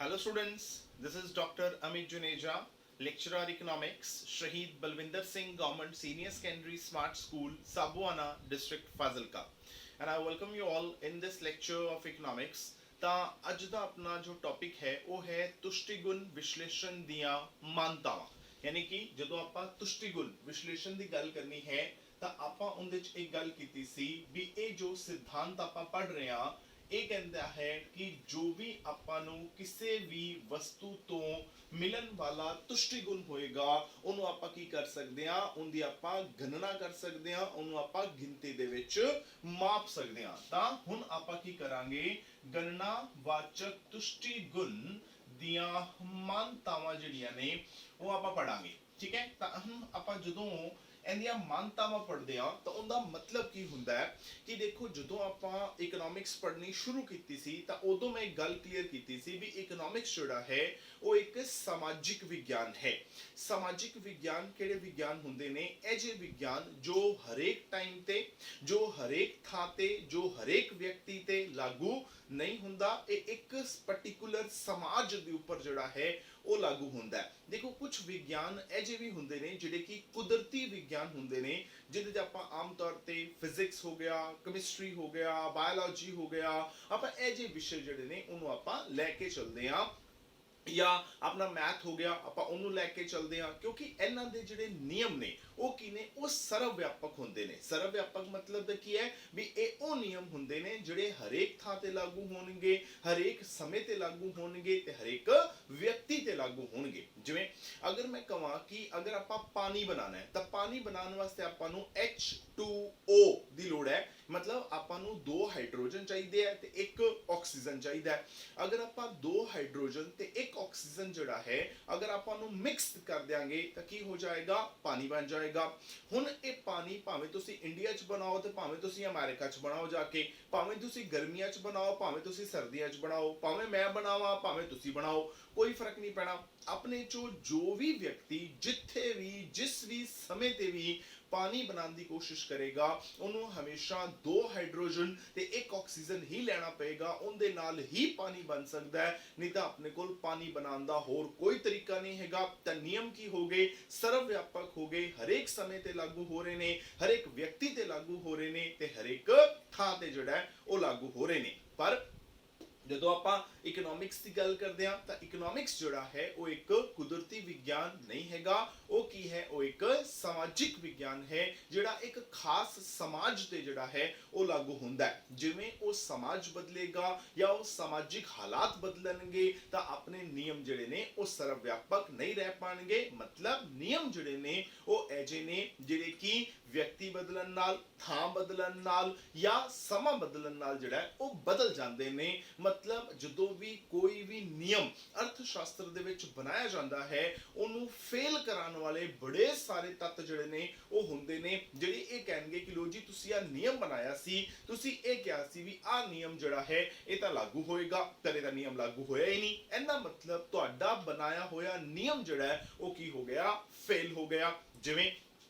Hello students, this is Dr. Amit Juneja, lecturer economics, Shahid Balwinder Singh Government Senior Secondary Smart School, Sabuana District, Fazilka. And I welcome you all in this lecture of economics. ਤਾਂ ਅੱਜ ਦਾ ਆਪਣਾ ਜੋ topic ਹੈ ਉਹ ਹੈ ਤੁਸ਼ਟੀਗੁਣ ਵਿਸ਼ਲੇਸ਼ਣ ਦੀਆਂ ਮਾਨਤਾਵਾਂ। ਯਾਨੀ ਕਿ ਜਦੋਂ ਆਪਾਂ ਤੁਸ਼ਟੀਗੁਣ ਵਿਸ਼ਲੇਸ਼ਣ ਦੀ ਗੱਲ ਕਰਨੀ ਹੈ ਤਾਂ ਆਪਾਂ ਉਹਦੇ ਵਿੱਚ ਇੱਕ ਗੱਲ ਕੀਤੀ ਸੀ ਵੀ ਇਹ ਜੋ ਸਿਧਾਂਤ ਆਪਾਂ ਪੜ੍ਹ ਰਹੇ ਹਾਂ ਇਹ ਕਹਿੰਦਾ ਹੈ ਕਿ ਜੋ ਵੀ ਆਪਾਂ ਨੂੰ ਕਿਸੇ ਵੀ ਵਸਤੂ ਤੋਂ ਮਿਲਣ ਵਾਲਾ ਤੁਸ਼ਟੀਗੁਣ ਹੋਏਗਾ ਉਹਨੂੰ ਆਪਾਂ ਕੀ ਕਰ ਸਕਦੇ ਹਾਂ, ਉਹਦੀ ਆਪਾਂ ਗਣਨਾ ਕਰ ਸਕਦੇ ਹਾਂ, ਉਹਨੂੰ ਆਪਾਂ ਗਿਣਤੀ ਦੇ ਵਿੱਚ ਮਾਪ ਸਕਦੇ ਹਾਂ। ਤਾਂ ਹੁਣ ਆਪਾਂ ਕੀ ਕਰਾਂਗੇ, ਗਣਨਾ ਵਾਚਕ ਤੁਸ਼ਟੀਗੁਣ ਦੀਆਂ ਮਾਨਤਾਵਾਂ ਜਿਹੜੀਆਂ ਨੇ ਉਹ ਆਪਾਂ ਪੜਾਂਗੇ। ਠੀਕ ਹੈ, ਤਾਂ ਹੁਣ ਆਪਾਂ ਜਦੋਂ ਇਹਦੀਆਂ ਮਾਨਤਾਵਾਂ ਪੜ੍ਹਦੇ ਆ ਤਾਂ ਉਹਦਾ ਮਤਲਬ ਕੀ ਹੁੰਦਾ ਹੈ ਕਿ ਦੇਖੋ ਜਦੋਂ ਆਪਾਂ ਇਕਨੋਮਿਕਸ ਪੜ੍ਹਨੀ ਸ਼ੁਰੂ ਕੀਤੀ ਸੀ ਤਾਂ ਉਦੋਂ ਮੈਂ ਇੱਕ ਗੱਲ ਕਲੀਅਰ ਕੀਤੀ ਸੀ ਵੀ ਇਕਨੋਮਿਕਸ ਜਿਹੜਾ ਹੈ ਉਹ ਇੱਕ ਸਮਾਜਿਕ ਵਿਗਿਆਨ ਹੈ। ਸਮਾਜਿਕ ਵਿਗਿਆਨ ਕਿਹੜੇ ਵਿਗਿਆਨ ਹੁੰਦੇ ਨੇ? ਇਹ ਜਿਹੇ ਵਿਗਿਆਨ ਜੋ ਹਰੇਕ ਟਾਈਮ ਤੇ, ਜੋ ਹਰੇਕ ਥਾਂ ਤੇ, ਜੋ ਹਰੇਕ ਵਿਅਕਤੀ ਤੇ ਲਾਗੂ ਨਹੀਂ ਹੁੰਦਾ, ਇਹ ਇੱਕ ਪਾਰਟਿਕੂਲਰ ਸਮਾਜ ਦੇ ਉੱਪਰ ਜਿਹੜਾ ਹੈ ਉਹ ਲਾਗੂ ਹੁੰਦਾ ਹੈ। ਦੇਖੋ ਕੁਝ ਵਿਗਿਆਨ ਇਹ ਜਿਹੇ ਵੀ ਹੁੰਦੇ ਨੇ ਜਿਹੜੇ ਕਿ ਕੁਦਰਤੀ ਵਿਗਿਆਨ ਹੁੰਦੇ ਨੇ, ਜਿਹਦੇ 'ਚ ਆਪਾਂ ਆਮ ਤੌਰ ਤੇ ਫਿਜ਼ਿਕਸ ਹੋ ਗਿਆ, ਕੈਮਿਸਟਰੀ ਹੋ ਗਿਆ, ਬਾਇਓਲੋਜੀ ਹੋ ਗਿਆ, ਆਪਾਂ ਇਹ ਜਿਹੇ ਵਿਸ਼ੇ ਜਿਹੜੇ ਨੇ ਉਹਨੂੰ ਆਪਾਂ ਲੈ ਕੇ ਚੱਲਦੇ ਹਾਂ, ਜਾਂ ਆਪਣਾ ਮੈਥ ਹੋ ਗਿਆ ਆਪਾਂ ਉਹਨੂੰ ਲੈ ਕੇ ਚੱਲਦੇ ਹਾਂ, ਕਿਉਂਕਿ ਇਹਨਾਂ ਦੇ ਜਿਹੜੇ ਨਿਯਮ ਨੇ ਉਹ ਕੀ ਨੇ, ਉਹ ਸਰਵ ਵਿਆਪਕ ਹੁੰਦੇ ਨੇ। ਸਰਵ ਵਿਆਪਕ ਮਤਲਬ ਕੀ ਹੈ ਵੀ ਇਹ ਉਹ ਨਿਯਮ ਹੁੰਦੇ ਨੇ ਜਿਹੜੇ ਹਰੇਕ ਥਾਂ ਤੇ ਲਾਗੂ ਹੋਣਗੇ, ਹਰੇਕ ਸਮੇਂ ਤੇ ਲਾਗੂ ਹੋਣਗੇ ਤੇ ਹਰੇਕ ਵਿਅਕਤੀ ਤੇ ਲਾਗੂ ਹੋਣਗੇ। ਜਿਵੇਂ ਅਗਰ ਮੈਂ ਕਹਾਂ ਕਿ ਅਗਰ ਆਪਾਂ ਪਾਣੀ ਬਣਾਉਣਾ ਹੈ ਤਾਂ ਪਾਣੀ ਬਣਾਉਣ ਵਾਸਤੇ ਆਪਾਂ ਨੂੰ H2O ਦੀ ਲੋੜ ਹੈ, ਮਤਲਬ ਆਪਾਂ ਨੂੰ 2 ਹਾਈਡਰੋਜਨ ਚਾਹੀਦੇ ਹੈ ਤੇ 1 ਆਕਸੀਜਨ ਚਾਹੀਦਾ ਹੈ। ਅਗਰ ਆਪਾਂ 2 ਹਾਈਡਰੋਜਨ ਤੇ 1 ਆਕਸੀਜਨ ਜਿਹੜਾ ਹੈ ਅਗਰ ਆਪਾਂ ਨੂੰ ਮਿਕਸ ਕਰ ਦਿਆਂਗੇ ਤਾਂ ਕੀ ਹੋ ਜਾਏਗਾ? ਪਾਣੀ ਬਣ ਜਾਏਗਾ। ਹੁਣ ਇਹ ਪਾਣੀ ਭਾਵੇਂ ਤੁਸੀਂ ਇੰਡੀਆ 'ਚ ਬਣਾਓ ਤੇ ਭਾਵੇਂ ਤੁਸੀਂ ਅਮਰੀਕਾ 'ਚ ਬਣਾਓ ਜਾ ਕੇ, ਭਾਵੇਂ ਤੁਸੀਂ ਗਰਮੀਆਂ 'ਚ ਬਣਾਓ, ਭਾਵੇਂ ਤੁਸੀਂ ਸਰਦੀਆਂ 'ਚ ਬਣਾਓ, ਭਾਵੇਂ ਮੈਂ ਬਣਾਵਾਂ, ਭਾਵੇਂ ਤੁਸੀਂ ਬਣਾਓ, ਕੋਈ ਫਰਕ ਨਹੀਂ ਪੈਣਾ। ਆਪਣੇ ਚੋਂ ਜੋ ਵੀ ਵਿਅਕਤੀ ਜਿੱਥੇ ਵੀ ਜਿਸ ਵੀ ਸਮੇਂ ਤੇ ਵੀ ਪਾਣੀ ਬਣਾਉਣ ਦੀ ਕੋਸ਼ਿਸ਼ ਕਰੇਗਾ ਉਹਨੂੰ ਹਮੇਸ਼ਾ 2 ਹਾਈਡਰੋਜਨ ਤੇ 1 ਆਕਸੀਜਨ ਹੀ ਲੈਣਾ ਪਏਗਾ, ਉਹਦੇ ਨਾਲ ਹੀ ਪਾਣੀ ਬਣ ਸਕਦਾ ਹੈ, ਨਹੀਂ ਤਾਂ ਆਪਣੇ ਕੋਲ ਪਾਣੀ ਬਣਾਉਣ ਦਾ ਹੋਰ ਕੋਈ ਤਰੀਕਾ ਨਹੀਂ ਹੈਗਾ। ਤਾਂ ਨਿਯਮ ਕੀ ਹੋ ਗਏ? ਸਰਵ ਵਿਆਪਕ ਹੋ ਗਏ, ਹਰੇਕ ਸਮੇਂ ਤੇ ਲਾਗੂ ਹੋ ਰਹੇ ਨੇ, ਹਰੇਕ ਵਿਅਕਤੀ ਤੇ ਲਾਗੂ ਹੋ ਰਹੇ ਨੇ ਤੇ ਹਰੇਕ ਥਾਂ ਤੇ ਜਿਹੜਾ ਹੈ ਉਹ ਲਾਗੂ ਹੋ ਰਹੇ ਨੇ। ਪਰ ਜਦੋਂ ਆਪਾਂ ਇਕਨੋਮਿਕਸ ਦੀ ਗੱਲ ਕਰਦੇ ਹਾਂ ਤਾਂ ਇਕਨੋਮਿਕਸ ਜਿਹੜਾ ਹੈ ਉਹ ਇੱਕ ਕੁਦਰਤੀ ਵਿਗਿਆਨ ਨਹੀਂ ਹੈਗਾ, ਉਹ ਕੀ ਹੈ? ਉਹ ਇੱਕ ਸਮਾਜਿਕ ਵਿਗਿਆਨ ਹੈ ਜਿਹੜਾ ਇੱਕ ਖਾਸ ਸਮਾਜ ਤੇ ਜਿਹੜਾ ਹੈ ਉਹ ਲਾਗੂ ਹੁੰਦਾ ਹੈ। ਜਿਵੇਂ ਉਹ ਸਮਾਜ ਬਦਲੇਗਾ ਜਾਂ ਉਹ ਸਮਾਜਿਕ ਹਾਲਾਤ ਬਦਲਣਗੇ ਤਾਂ ਆਪਣੇ ਨਿਯਮ ਜਿਹੜੇ ਨੇ ਉਹ ਸਰਵ ਵਿਆਪਕ ਨਹੀਂ ਰਹਿ ਪਾਣਗੇ। ਮਤਲਬ ਨਿਯਮ ਜਿਹੜੇ ਨੇ ਉਹ ਐਜੇ ਨੇ ਜਿਹੜੇ ਕਿ ਵਿਅਕਤੀ ਬਦਲਣ ਨਾਲ, ਥਾਂ ਬਦਲਣ ਨਾਲ ਜਾਂ ਸਮਾਂ ਬਦਲਣ ਨਾਲ ਜਿਹੜਾ ਉਹ ਬਦਲ ਜਾਂਦੇ ਨੇ। ਮਤਲਬ ਜਦੋਂ ਵੀ ਕੋਈ ਵੀ ਨਿਯਮ ਅਰਥ ਸ਼ਾਸਤਰ ਦੇ ਵਿੱਚ ਬਣਾਇਆ ਜਾਂਦਾ ਹੈ ਉਹਨੂੰ ਫੇਲ ਕਰਾਉਣ ਵਾਲੇ ਬੜੇ ਸਾਰੇ ਤੱਤ ਜਿਹੜੇ ਨੇ ਉਹ ਹੁੰਦੇ ਨੇ, ਜਿਹੜੇ ਇਹ ਕਹਿਣਗੇ ਕਿ ਲੋ ਜੀ ਤੁਸੀਂ ਆ ਨਿਯਮ ਬਣਾਇਆ ਸੀ, ਤੁਸੀਂ ਇਹ ਕਿਹਾ ਸੀ ਵੀ ਆ ਨਿਯਮ ਜਿਹੜਾ ਹੈ ਇਹ ਤਾਂ ਲਾਗੂ ਹੋਏਗਾ, ਪਰ ਇਹਦਾ ਨਿਯਮ ਲਾਗੂ ਹੋਇਆ ਹੀ ਨਹੀਂ। ਇਹਦਾ ਮਤਲਬ ਤੁਹਾਡਾ ਬਣਾਇਆ ਹੋਇਆ ਨਿਯਮ ਜਿਹੜਾ ਹੈ ਉਹ ਕੀ ਹੋ ਗਿਆ? ਫੇਲ ਹੋ ਗਿਆ। ਜਿਵੇਂ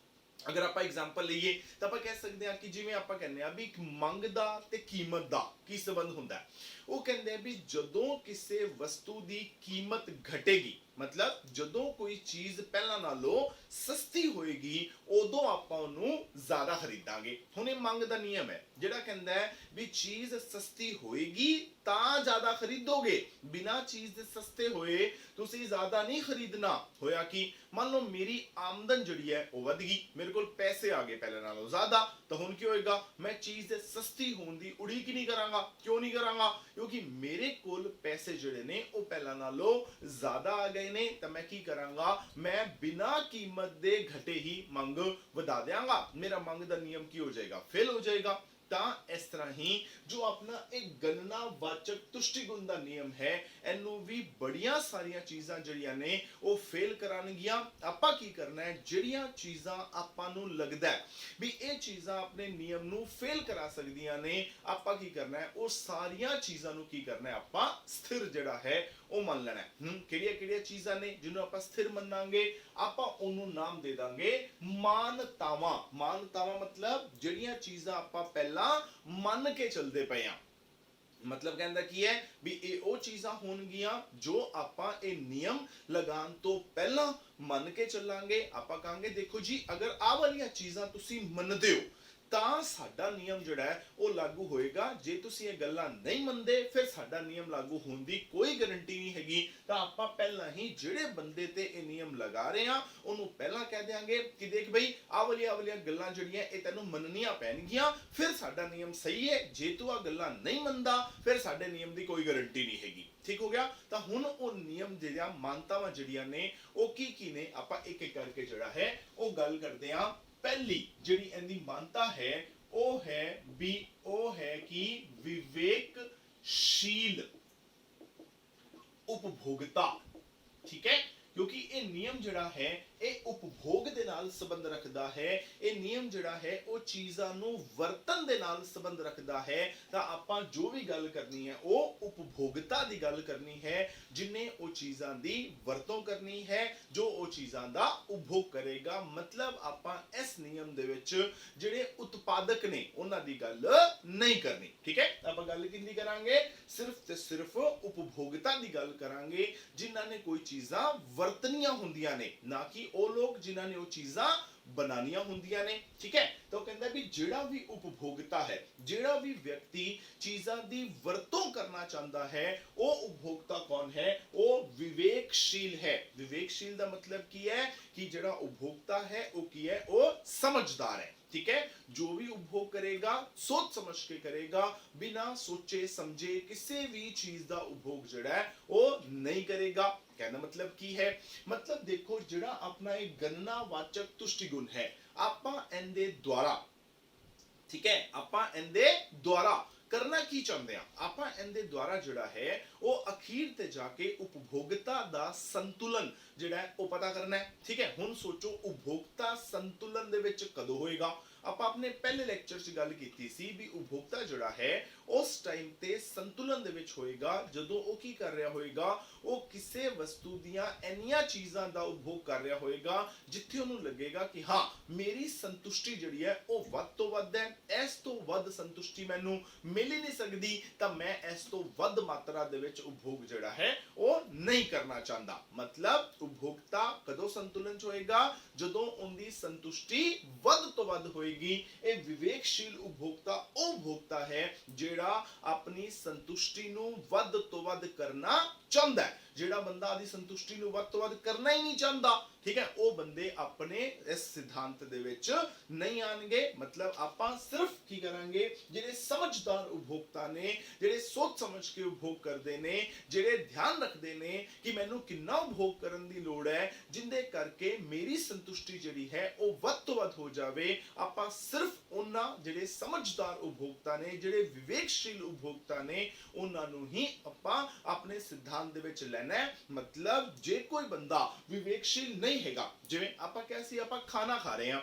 ਅਗਰ ਆਪਾਂ ਐਗਜ਼ਾਮਪਲ ਲਈਏ ਤਾਂ ਆਪਾਂ ਕਹਿ ਸਕਦੇ ਹਾਂ ਕਿ ਜਿਵੇਂ ਆਪਾਂ ਕਹਿੰਦੇ ਆ ਵੀ ਮੰਗ ਦਾ ਤੇ ਕੀਮਤ ਦਾ ਕੀ ਸੰਬੰਧ ਹੁੰਦਾ ਹੈ। ਉਹ ਕਹਿੰਦੇ ਆ ਵੀ ਜਦੋਂ ਕਿਸੇ ਵਸਤੂ ਦੀ ਕੀਮਤ ਘਟੇਗੀ, ਮਤਲਬ ਜਦੋਂ ਕੋਈ ਚੀਜ਼ ਪਹਿਲਾਂ ਨਾਲੋਂ ਸਸਤੀ ਹੋਏਗੀ ਉਦੋਂ ਆਪਾਂ ਉਹਨੂੰ ਜ਼ਿਆਦਾ ਖਰੀਦਾਂਗੇ। ਹੁਣ ਇਹ ਮੰਗ ਦਾ ਨਿਯਮ ਹੈ ਜਿਹੜਾ ਕਹਿੰਦਾ ਹੈ ਵੀ ਚੀਜ਼ ਸਸਤੀ ਹੋਏਗੀ ਤਾਂ ਜ਼ਿਆਦਾ ਖਰੀਦੋਗੇ, ਬਿਨਾਂ ਚੀਜ਼ ਦੇ ਸਸਤੇ ਹੋਏ ਤੁਸੀਂ ਜ਼ਿਆਦਾ ਨਹੀਂ ਖਰੀਦਣਾ। ਹੋਇਆ ਕਿ ਮੰਨ ਲਓ ਮੇਰੀ ਆਮਦਨ ਜਿਹੜੀ ਹੈ ਉਹ ਵਧ ਗਈ, ਮੇਰੇ ਕੋਲ ਪੈਸੇ ਆ ਗਏ ਪਹਿਲਾਂ ਨਾਲੋਂ ਜ਼ਿਆਦਾ, ਤਾਂ ਹੁਣ ਕੀ ਹੋਏਗਾ? ਮੈਂ ਚੀਜ਼ ਦੇ ਸਸਤੀ ਹੋਣ ਦੀ ਉਡੀਕ ਨਹੀਂ ਕਰਾਂਗਾ। ਕਿਉਂ ਨਹੀਂ ਕਰਾਂਗਾ? ਕਿਉਂਕਿ ਮੇਰੇ ਕੋਲ ਪੈਸੇ ਜਿਹੜੇ ਨੇ ਉਹ ਪਹਿਲਾਂ ਨਾਲੋਂ ਜ਼ਿਆਦਾ ਆ ਗਏ ਨੇ, ਤਾਂ ਮੈਂ ਕੀ ਕਰਾਂਗਾ? ਮੈਂ ਬਿਨਾਂ ਕੀਮਤ ਦੇ ਘਟੇ ਹੀ ਮੰਗ ਵਧਾ ਦਿਆਂਗਾ। ਮੇਰਾ ਮੰਗ ਦਾ ਨਿਯਮ ਕੀ ਹੋ ਜਾਏਗਾ? ਫੇਲ ਹੋ ਜਾਏਗਾ। ਤਾਂ ਇਸ ਤਰ੍ਹਾਂ ਹੀ ਜੋ ਆਪਣਾ ਇੱਕ ਗਣਨਾ ਵਾਚਕ ਤੁਸ਼ਟੀਗੁਣ ਦਾ ਨਿਯਮ ਹੈ ਇਹਨੂੰ ਵੀ ਬੜੀਆਂ ਸਾਰੀਆਂ ਚੀਜ਼ਾਂ ਜਿਹੜੀਆਂ ਨੇ ਉਹ ਫੇਲ ਕਰਾਂਗੀਆਂ। ਆਪਾਂ ਕੀ ਕਰਨਾ ਹੈ, ਜਿਹੜੀਆਂ ਚੀਜ਼ਾਂ ਆਪਾਂ ਨੂੰ ਲੱਗਦਾ ਹੈ ਵੀ ਇਹ ਚੀਜ਼ਾਂ ਆਪਣੇ ਨਿਯਮ ਨੂੰ ਫੇਲ ਕਰਾ ਸਕਦੀਆਂ ਨੇ, ਆਪਾਂ ਕੀ ਕਰਨਾ ਹੈ ਉਹ ਸਾਰੀਆਂ ਚੀਜ਼ਾਂ ਨੂੰ ਕੀ ਕਰਨਾ ਹੈ, ਆਪਾਂ ਸਥਿਰ ਜਿਹੜਾ ਹੈ ਉਹ ਮੰਨ ਲੈਣਾ ਹੈ। ਕਿਹੜੀਆਂ ਕਿਹੜੀਆਂ ਚੀਜ਼ਾਂ ਨੇ ਜਿਹਨੂੰ ਆਪਾਂ ਸਥਿਰ ਮੰਨਾਂਗੇ? ਆਪਾਂ ਉਹਨੂੰ ਨਾਮ ਦੇ ਦਾਂਗੇ ਮਾਨਤਾਵਾਂ। ਮਾਨਤਾਵਾਂ ਮਤਲਬ ਜਿਹੜੀਆਂ ਚੀਜ਼ਾਂ ਆਪਾਂ ਪਹਿਲਾਂ ਮੰਨ ਕੇ ਚੱਲਦੇ ਪਏ ਆ, ਮਤਲਬ ਕਹਿੰਦਾ ਕੀ ਹੈ ਵੀ ਇਹ ਉਹ ਚੀਜ਼ਾਂ ਹੋਣਗੀਆਂ ਜੋ ਆਪਾਂ ਇਹ ਨਿਯਮ ਲਗਾਉਣ ਤੋਂ ਪਹਿਲਾਂ ਮੰਨ ਕੇ ਚੱਲਾਂਗੇ। ਆਪਾਂ ਕਹਾਂਗੇ ਦੇਖੋ ਜੀ ਅਗਰ ਆਹ ਵਾਲੀਆਂ ਚੀਜ਼ਾਂ ਤੁਸੀਂ ਮੰਨਦੇ ਹੋ ਤਾਂ ਸਾਡਾ ਨਿਯਮ ਜਿਹੜਾ ਹੈ ਉਹ ਲਾਗੂ ਹੋਏਗਾ। ਜੇ ਤੁਸੀਂ ਇਹ ਗੱਲਾਂ ਨਹੀਂ ਮੰਨਦੇ ਫਿਰ ਸਾਡਾ ਨਿਯਮ ਲਾਗੂ ਹੋਣ ਦੀ ਕੋਈ ਗਾਰੰਟੀ ਨਹੀਂ ਹੈਗੀ। ਤਾਂ ਆਪਾਂ ਪਹਿਲਾਂ ਹੀ ਜਿਹੜੇ ਬੰਦੇ ਤੇ ਇਹ ਨਿਯਮ ਲਗਾ ਰਹੇ ਆ ਉਹਨੂੰ ਪਹਿਲਾਂ ਕਹਿ ਦਿਆਂਗੇ ਕਿ ਦੇਖ ਬਈ ਆਹ ਵਾਲੀਆਂ ਗੱਲਾਂ ਜਿਹੜੀਆਂ ਇਹ ਤੈਨੂੰ ਮੰਨਣੀਆਂ ਪੈਣਗੀਆਂ, ਫਿਰ ਸਾਡਾ ਨਿਯਮ ਸਹੀ ਹੈ। ਜੇ ਤੂੰ ਆਹ ਗੱਲਾਂ ਨਹੀਂ ਮੰਨਦਾ ਫਿਰ ਸਾਡੇ ਨਿਯਮ ਦੀ ਕੋਈ ਗਾਰੰਟੀ ਨਹੀਂ ਹੈਗੀ। ਠੀਕ ਹੋ ਗਿਆ। ਤਾਂ ਹੁਣ ਉਹ ਨਿਯਮ ਜਿਹੜੀਆਂ ਮਾਨਤਾਵਾਂ ਜਿਹੜੀਆਂ ਨੇ ਉਹ ਕੀ ਨੇ ਆਪਾਂ ਇੱਕ ਇੱਕ ਕਰਕੇ ਜਿਹੜਾ ਹੈ ਉਹ ਗੱਲ ਕਰਦੇ ਆ। ਪਹਿਲੀ ਜਿਹੜੀ ਇਹਦੀ ਮਾਨਤਾ ਹੈ ਉਹ ਹੈ ਕਿ ਵਿਵੇਕशील उपभोक्ता। ठीक है, क्योंकि ये नियम जड़ा है ये उपभोग दे नाल संबंध रखता है। ये नियम जड़ा है वो चीज़ां नूं वरतन दे नाल संबंध रखता है। तां आपां जो भी गल करनी है वो उपभोगता दी गल करनी है, जिन्हें वो चीज़ां दी वरतों करनी है, जो वो चीज़ां दा उपभोग करेगा। मतलब आपां इस नियम दे विच जिहड़े उत्पादक ने उन्हां दी गल नहीं करनी। ठीक है, आपां गल किंदी करांगे सिर्फ ते सिर्फ उपभोगता दी गल करांगे जिन्हां ने कोई चीज़ां वरतनियां हुंदियां ने, ना कि ਉਹ ਲੋਕ ਜਿਨ੍ਹਾਂ ਨੇ ਉਹ ਚੀਜ਼ਾਂ बनानियां ਹੁੰਦੀਆਂ ਨੇ। ठीक है, तो कहता भी ਜਿਹੜਾ भी उपभोक्ता है, ਜਿਹੜਾ भी व्यक्ति चीज़ां ਦੀ ਵਰਤੋਂ करना चाहता है ਉਹ उपभोक्ता कौन है? वो विवेकशील है। विवेकशील ਦਾ मतलब ਕੀ है कि ਜਿਹੜਾ उपभोक्ता है वो की है वो समझदार है। ठीक है, जो भी उपभोग करेगा सोच समझ के करेगा, बिना सोचे समझे किसी भी चीज का उपभोग जड़ा है वो नहीं करेगा। कहना मतलब की है, मतलब देखो जड़ा अपना एक गणनावाचक तुष्टिगुण है आपा इनदे द्वारा, ठीक है, आपा इनदे द्वारा करना की चाहते हैं। आपा इनदे द्वारा जड़ा है वो अखीर ते जाके उपभोक्ता दा संतुलन जड़ा है वो पता करना है। ठीक है, हुन सोचो उपभोक्ता संतुलन दे विच कदों होएगा? ਆਪਾਂ ਆਪਣੇ ਪਹਿਲੇ ਲੈਕਚਰ 'ਚ ਗੱਲ ਕੀਤੀ ਸੀ ਵੀ ਉਪਭੋਗਤਾ ਜਿਹੜਾ ਹੈ ਉਸ ਟਾਈਮ ਤੇ ਸੰਤੁਲਨ ਦੇ ਵਿੱਚ ਹੋਏਗਾ ਜਦੋਂ ਉਹ ਕੀ ਕਰ ਰਿਹਾ ਹੋਏਗਾ, ਉਹ ਕਿਸੇ ਵਸਤੂ ਦੀਆਂ ਇੰਨੀਆਂ ਚੀਜ਼ਾਂ ਦਾ ਉਪਭੋਗ ਕਰ ਰਿਹਾ ਹੋਏਗਾ ਜਿੱਥੇ ਉਹਨੂੰ ਲੱਗੇਗਾ ਕਿ ਹਾਂ ਮੇਰੀ ਸੰਤੁਸ਼ਟੀ ਜਿਹੜੀ ਹੈ ਉਹ ਵੱਧ ਤੋਂ ਵੱਧ ਹੈ, ਇਸ ਤੋਂ ਵੱਧ ਸੰਤੁਸ਼ਟੀ ਮੈਨੂੰ ਮਿਲ ਹੀ ਨਹੀਂ ਸਕਦੀ, ਤਾਂ ਮੈਂ ਇਸ ਤੋਂ ਵੱਧ ਮਾਤਰਾ ਦੇ ਵਿੱਚ ਉਪਭੋਗ ਜਿਹੜਾ ਹੈ ਉਹ ਨਹੀਂ ਕਰਨਾ ਚਾਹੁੰਦਾ। ਮਤਲਬ ਉਪਭੋਗਤਾ ਕਦੋਂ ਸੰਤੁਲਨ 'ਚ ਹੋਏਗਾ? ਜਦੋਂ ਉਹਦੀ ਸੰਤੁਸ਼ਟੀ ਵੱਧ ਤੋਂ ਵੱਧ ਹੋਏਗੀ। ਇਹ ਵਿਵੇਕਸ਼ੀਲ ਉਪਭੋਗਤਾ ਉਹ ਉਪਭੋਗਤਾ ਹੈ ਜਿਹੜਾ ਆਪਣੀ ਸੰਤੁਸ਼ਟੀ ਨੂੰ ਵੱਧ ਤੋਂ ਵੱਧ ਕਰਨਾ ਚਾਹੁੰਦਾ ਹੈ। ਜਿਹੜਾ ਬੰਦਾ ਆਦੀ ਸੰਤੁਸ਼ਟੀ ਨੂੰ ਵੱਧ ਤੋਂ ਵੱਧ ਕਰਨਾ ਹੀ ਨਹੀਂ ਚਾਹੁੰਦਾ, ठीक है, ਉਹ ਬੰਦੇ ਆਪਣੇ ਇਸ ਸਿਧਾਂਤ ਦੇ ਵਿੱਚ ਨਹੀਂ ਆਣਗੇ। ਮਤਲਬ ਆਪਾਂ ਸਿਰਫ ਕੀ ਕਰਾਂਗੇ, ਜਿਹੜੇ ਸਮਝਦਾਰ ਉਪਭੋਗਤਾ ਨੇ, ਜਿਹੜੇ ਸੋਚ ਸਮਝ ਕੇ ਉਪਭੋਗ ਕਰਦੇ ਨੇ, ਜਿਹੜੇ ਧਿਆਨ ਰੱਖਦੇ ਨੇ ਕਿ ਮੈਨੂੰ ਕਿੰਨਾ ਉਪਭੋਗ ਕਰਨ ਦੀ ਲੋੜ ਹੈ ਜਿੰਦੇ ਕਰਕੇ ਮੇਰੀ ਸੰਤੁਸ਼ਟੀ ਜਿਹੜੀ ਹੈ ਉਹ ਵੱਧ ਤੋਂ ਵੱਧ ਹੋ ਜਾਵੇ, ਆਪਾਂ ਸਿਰਫ ਉਹਨਾਂ ਜਿਹੜੇ ਸਮਝਦਾਰ ਉਪਭੋਗਤਾ ਨੇ, ਜਿਹੜੇ ਵਿਵੇਕਸ਼ੀਲ ਉਪਭੋਗਤਾ ਨੇ, ਉਹਨਾਂ ਨੂੰ ਹੀ ਆਪਾਂ ਆਪਣੇ ਸਿਧਾਂਤ ਦੇ ਵਿੱਚ ਲੈਣਾ ਹੈ। ਮਤਲਬ ਜੇ ਕੋਈ ਬੰਦਾ ਵਿਵੇਕਸ਼ੀਲ ਨਹੀਂ ਹੈਗਾ, ਜਿਵੇਂ ਆਪਾਂ ਕਿਹਾ ਸੀ ਆਪਾਂ ਖਾਣਾ ਖਾ ਰਹੇ ਹਾਂ,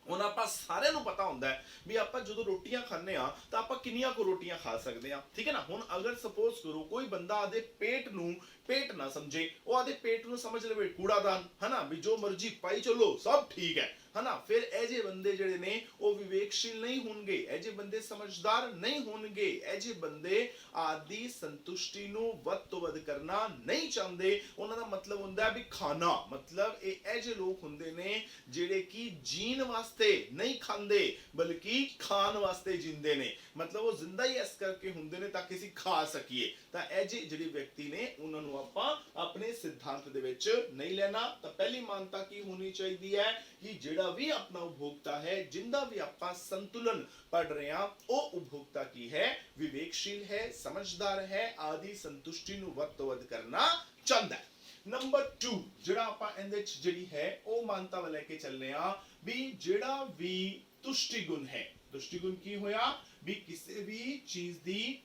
ਹੁਣ ਆਪਾਂ ਸਾਰਿਆਂ ਨੂੰ ਪਤਾ ਹੁੰਦਾ ਹੈ ਵੀ ਆਪਾਂ ਜਦੋਂ ਰੋਟੀਆਂ ਖਾਂਦੇ ਆ ਤਾਂ ਆਪਾਂ ਕਿੰਨੀਆਂ ਕੁ ਰੋਟੀਆਂ ਖਾ ਸਕਦੇ ਆ। ਠੀਕ ਹੈ ਨਾ, ਹੁਣ ਅਗਰ ਸਪੋਜ਼ ਕਰੋ ਕੋਈ ਬੰਦਾ ਆਦੇ ਪੇਟ ਨੂੰ पेट ना समझे, वो आदे पेट ਨੂੰ समझ ਲਵੇ ਕੂੜਾਦਾਨ, है ना, भी जो मर्जी पाई चलो सब ठीक है ना, फिर ऐजे बंदे ਜਿਹੜੇ ਨੇ ਉਹ ਵਿਵੇਕਸ਼ੀਲ ਨਹੀਂ ਹੋਣਗੇ, ऐजे बंदे समझदार नहीं होਣਗੇ, ऐजे बंदे आदि संतुष्टि ਨੂੰ ਵੱਧ ਤੋਂ ਵੱਧ ਕਰਨਾ ਨਹੀਂ ਚਾਹੁੰਦੇ। ਉਹਨਾਂ ਦਾ ਮਤਲਬ ਹੁੰਦਾ ਵੀ ਖਾਣਾ, ਮਤਲਬ ਇਹ ऐजे ਲੋਕ ਹੁੰਦੇ ਨੇ ਜਿਹੜੇ ਕਿ ਜੀਣ ਵਾਸਤੇ ਨਹੀਂ ਖਾਂਦੇ ਬਲਕਿ ਖਾਣ ਵਾਸਤੇ ਜਿੰਦੇ ਨੇ। ਮਤਲਬ ਉਹ ਜ਼ਿੰਦਾ ਹੀ ਇਸ ਕਰਕੇ ਹੁੰਦੇ ਨੇ ਤਾਂ ਕਿ ਅਸੀਂ ਖਾ ਸਕੀਏ। ਤਾਂ ऐजे ਜਿਹੜੇ ਵਿਅਕਤੀ ਨੇ ਉਹਨਾਂ ਨੂੰ ਆਪਾਂ ਆਪਣੇ ਸਿਧਾਂਤ ਦੇ ਵਿੱਚ ਨਹੀਂ ਲੈਣਾ। ਤਾਂ ਪਹਿਲੀ ਮਾਨਤਾ ਕੀ ਹੋਣੀ ਚਾਹੀਦੀ ਹੈ ਕਿ ਜਿਹੜਾ ਵੀ ਆਪਣਾ ਉਪਭੋਗਤਾ ਹੈ, ਜਿੰਦਾ ਵੀ ਆਪਾਂ ਸੰਤੁਲਨ पढ़ रहे हैं, वो उपभोक्ता की है, विवेकशील है, समझदार है, आदि संतुष्टि ਨੂੰ ਵੱਧ ਤੋਂ ਵੱਧ ਕਰਨਾ ਚਾਹੁੰਦਾ ਹੈ। नंबर 2 ਜਿਹੜਾ ਆਪਾਂ ਇਹਦੇ ਵਿੱਚ ਜਿਹੜੀ ਹੈ ਉਹ ਮਾਨਤਾ ਲੈ ਕੇ ਚੱਲਨੇ ਆ ਵੀ ਜਿਹੜਾ ਵੀ ਤੁਸ਼ਟੀ ਗੁਣ ਹੈ, ਤੁਸ਼ਟੀ ਗੁਣ ਕੀ ਹੋਇਆ ਵੀ ਕਿਸੇ ਵੀ ਚੀਜ਼ ਦੀ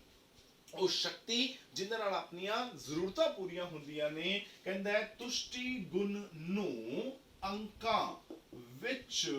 ਉਹ ਸ਼ਕਤੀ ਜਿੰਦੇ ਨਾਲ ਆਪਣੀਆਂ ਜ਼ਰੂਰਤਾਂ ਪੂਰੀਆਂ ਹੁੰਦੀਆਂ ਨੇ। ਕਹਿੰਦਾ ਹੈ ਤੁਸ਼ਟੀ ਗੁਣ ਨੂੰ ਅੰਕਾਂ ਵਿੱਚ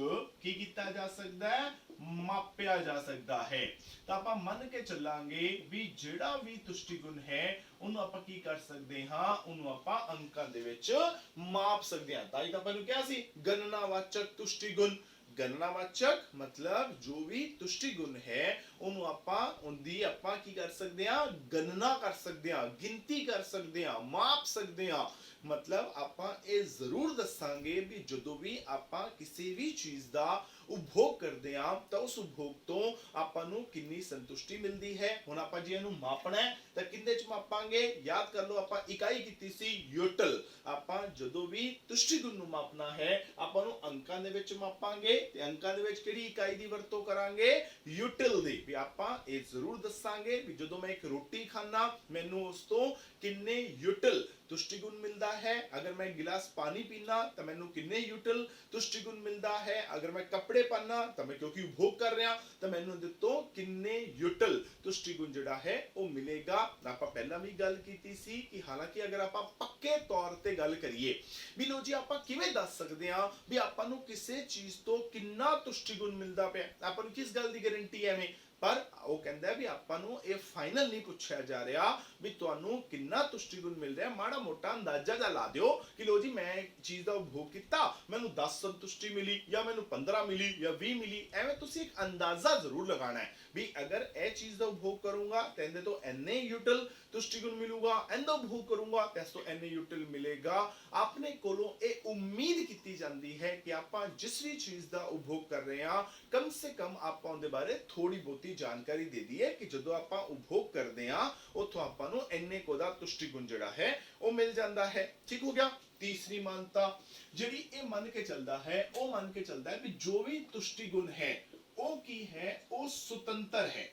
ਕੀ ਕੀਤਾ ਜਾ ਸਕਦਾ ਹੈ, ਮਾਪਿਆ ਜਾ ਸਕਦਾ ਹੈ। ਤਾਂ ਆਪਾਂ ਮੰਨ ਕੇ ਚੱਲਾਂਗੇ ਵੀ ਜਿਹੜਾ ਵੀ ਤੁਸ਼ਟੀ ਗੁਣ ਹੈ ਉਹਨੂੰ ਆਪਾਂ ਕੀ ਕਰ ਸਕਦੇ ਹਾਂ, ਉਹਨੂੰ ਆਪਾਂ ਅੰਕਾਂ ਦੇ ਵਿੱਚ ਮਾਪ ਸਕਦੇ ਹਾਂ। ਤਾਂ ਇਹ ਤਾਂ ਆਪਾਂ ਨੂੰ ਕਿਹਾ ਸੀ ਗਣਨਾਵਾਚਕ ਤੁਸ਼ਟੀ ਗੁਣ, ਗਣਨਾਵਾਚਕ ਮਤਲਬ ਜੋ ਵੀ ਤੁਸ਼ਟੀ ਗੁਣ ਹੈ ਉਹਨੂੰ ਆਪਾਂ ਉਹਦੀ ਆਪਾਂ ਕੀ ਕਰ ਸਕਦੇ ਆ, ਗਣਨਾ ਕਰ ਸਕਦੇ ਆ, ਗਿਣਤੀ ਕਰ ਸਕਦੇ ਆ, ਮਾਪ ਸਕਦੇ ਆ। मतलब ਆਪਾਂ ਇਹ ਜ਼ਰੂਰ ਦੱਸਾਂਗੇ ਵੀ ਜਦੋਂ ਵੀ ਆਪਾਂ ਕਿਸੇ ਵੀ ਚੀਜ਼ ਦਾ ਉਪਭੋਗ ਕਰਦੇ ਆ ਤਾਂ ਉਸ ਉਪਭੋਗ ਤੋਂ ਆਪਾਂ ਨੂੰ ਕਿੰਨੀ ਸੰਤੁਸ਼ਟੀ ਮਿਲਦੀ ਹੈ। ਹੁਣ ਆਪਾਂ ਜੇ ਇਹਨੂੰ ਮਾਪਣਾ ਹੈ ਤਾਂ ਕਿੰਨੇ ਚ ਮਾਪਾਂਗੇ, ਯਾਦ ਕਰ ਲਓ ਆਪਾਂ ਇਕਾਈ ਕੀਤੀ ਸੀ ਯੂਟਿਲ। ਆਪਾਂ ਜਦੋਂ ਵੀ ਤੁਸ਼ਟੀ ਗੁਣ ਨੂੰ ਮਾਪਣਾ ਹੈ ਆਪਾਂ ਨੂੰ ਅੰਕਾਂ ਦੇ ਵਿੱਚ ਮਾਪਾਂਗੇ ਤੇ ਅੰਕਾਂ ਦੇ ਵਿੱਚ ਕਿਹੜੀ ਇਕਾਈ ਦੀ ਵਰਤੋਂ ਕਰਾਂਗੇ, ਯੂਟਿਲ ਦੀ। ਵੀ ਆਪਾਂ ਇਹ ਜ਼ਰੂਰ ਦੱਸਾਂਗੇ ਵੀ ਜਦੋਂ ਮੈਂ ਇੱਕ ਰੋਟੀ ਖਾਣਾ ਮੈਨੂੰ ਉਸ ਤੋਂ ਕਿੰਨੇ ਯੂਟਿਲ तुष्टि गुण मिलता है। अगर मैं गिलास पानी पीना तो मैनू किन्ने यूटिल तुष्टि गुण मिलता है। अगर मैं कपड़े पहनना तो मैं क्योंकि उपभोग कर रहा तो मैनू तो किन्ने यूटिल तुष्टि गुण जिहड़ा है वो मिलेगा। आपां पहला भी गल कीती सी कि हालांकि अगर आपां पक्के तौर ते गल करिए भी लो जी आपां किवें दस सकदे हां भी आपां नू किसी चीज तो किन्ना तुष्टि गुण मिलता पिया, आपां नू किस गल दी गारंटी है। पर वो कहता है भी आपां नू ये फाइनल नहीं पूछा जा रहा भी तुहानू किन्ना तुष्टि गुण मिल रहा, माड़ा मोटा अंदाजा जा ला दियो कि लो जी मैं चीज का उपभोग किया मैनू 10 संतुष्टि मिली या मैनू 15 मिली या 20 मिली, एवें तुसी एक अंदाजा जरूर लगाना है भी अगर ए चीज का उपभोग करूंगा तो इहदे तो इन्ने यूटिल तुष्टि गुण मिलूगा, इहदा उपभोग करूंगा तो इस तो इन्ने यूटिल मिलेगा। अपने कोलों ये उम्मीद की जाती है कि आपां जिस भी चीज का उपभोग कर रहे हैं कम से कम आपां उहदे बारे थोड़ी बहुती जानकारी दे दी है कि जो आप उपभोग करते हैं उतो आपां नू इन्ने को दा तुष्टि गुण जिहड़ा है वो मिल जाता है। ठीक हो गया। तीसरी मानता जिहड़ी ये मन के चलता है वो मन के चलता है कि जो भी तुष्टि गुण है वो की है वो स्वतंत्र है।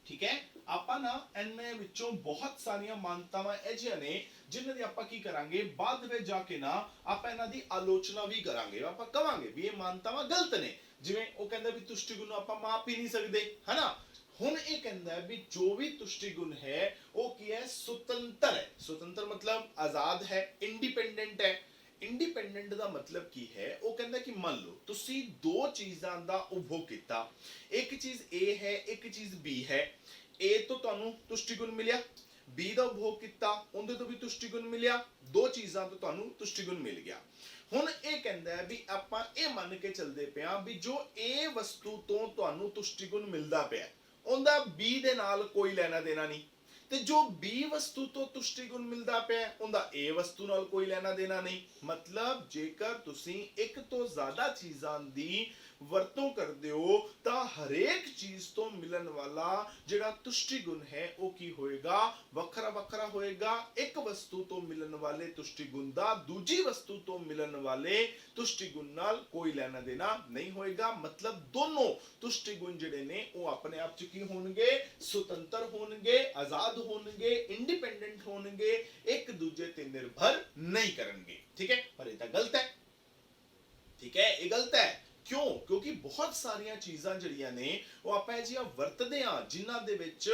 ठीक है। ਆਪਾਂ ਨਾ ਇਹਨਾਂ ਵਿੱਚੋਂ ਬਹੁਤ ਸਾਰੀਆਂ ਮਾਨਤਾਵਾਂ ਅਜਿਹੀਆਂ ਨੇ ਜਿਨ੍ਹਾਂ ਦੀ ਆਪਾਂ ਕੀ ਕਰਾਂਗੇ ਬਾਅਦ ਵਿੱਚ ਜਾ ਕੇ ਨਾ ਆਪਾਂ ਇਹਨਾਂ ਦੀ ਆਲੋਚਨਾ ਵੀ ਕਰਾਂਗੇ। ਆਪਾਂ ਕਵਾਂਗੇ ਵੀ ਇਹ ਮਾਨਤਾਵਾਂ ਗਲਤ ਨੇ, ਜਿਵੇਂ ਉਹ ਕਹਿੰਦਾ ਵੀ ਤੁਸ਼ਟੀ ਗੁਣ ਨੂੰ ਆਪਾਂ ਮਾਪ ਹੀ ਨਹੀਂ ਸਕਦੇ, ਹਨਾ। ਹੁਣ ਇਹ ਕਹਿੰਦਾ ਵੀ ਜੋ ਵੀ ਤੁਸ਼ਟੀ ਗੁਣ ਹੈ ਉਹ ਕੀ ਹੈ, ਸੁਤੰਤਰ ਹੈ। ਸੁਤੰਤਰ ਮਤਲਬ ਆਜ਼ਾਦ ਹੈ, ਇੰਡੀਪੈਂਡੈਂਟ ਹੈ। इंडिपेंडेंट का मतलब की है वो कहता कि मान लो तुसी दो चीज़ों का उपभोग किया, एक चीज ए है एक चीज बी है। ए तो तुहानू तुष्टि गुण मिलिया, बी का उपभोग किया उहदे तो भी तुष्टि गुण मिलिया, दो चीज़ों तो तुहानू तुष्टि गुण मिल गया। हुण ये कहता है भी आपां ये मन के चलते पे हां भी जो ए वस्तु तो तुहानू तुष्टि गुण मिलता पिया उहदा बी दे नाल कोई लेना देना नहीं, ਤੇ ਜੋ B ਵਸਤੂ ਤੋਂ ਤੁਸ਼ਟੀ ਗੁਣ ਮਿਲਦਾ ਪਿਆ ਉਹਦਾ A ਵਸਤੂ ਨਾਲ ਕੋਈ ਲੈਣਾ ਦੇਣਾ ਨਹੀਂ। ਮਤਲਬ ਜੇਕਰ ਤੁਸੀਂ ਇੱਕ ਤੋਂ ਜ਼ਿਆਦਾ ਚੀਜ਼ਾਂ ਦੀ ਵਰਤੋਂ ਕਰਦੇ ਹੋ ਤਾਂ ਹਰੇਕ ਚੀਜ਼ ਤੋਂ ਮਿਲਣ ਵਾਲਾ ਜਿਹੜਾ ਤੁਸ਼ਟੀ ਗੁਣ ਹੈ ਉਹ ਕੀ ਹੋਏਗਾ, ਵੱਖਰਾ ਵੱਖਰਾ ਹੋਏਗਾ। ਇੱਕ ਵਸਤੂ ਤੋਂ ਮਿਲਣ ਵਾਲੇ ਤੁਸ਼ਟੀ ਗੁਣ ਦਾ ਦੂਜੀ ਵਸਤੂ ਤੋਂ ਮਿਲਣ ਵਾਲੇ ਤੁਸ਼ਟੀ ਗੁਣ ਨਾਲ ਕੋਈ ਲੈਣਾ ਦੇਣਾ ਨਹੀਂ ਹੋਏਗਾ। ਮਤਲਬ ਦੋਨੋਂ ਤੁਸ਼ਟੀ ਗੁਣ ਜਿਹੜੇ ਨੇ ਉਹ ਆਪਣੇ ਆਪ ਚ ਕੀ ਹੋਣਗੇ, ਸੁਤੰਤਰ ਹੋਣਗੇ, ਆਜ਼ਾਦ ਹੋਣਗੇ, ਇੰਡੀਪੈਂਡੈਂਟ ਹੋਣਗੇ, ਇੱਕ ਦੂਜੇ ਤੇ ਨਿਰਭਰ ਨਹੀਂ ਕਰਨਗੇ। ਠੀਕ ਹੈ। ਪਰ ਇਹ ਤਾਂ ਗਲਤ ਹੈ। ਠੀਕ ਹੈ, ਇਹ ਗਲਤ ਹੈ। क्यों? क्योंकि बहुत सारिया चीज़ां जड़ियां ने वो आपां जिहा वरतदे हां जिन्हां दे विच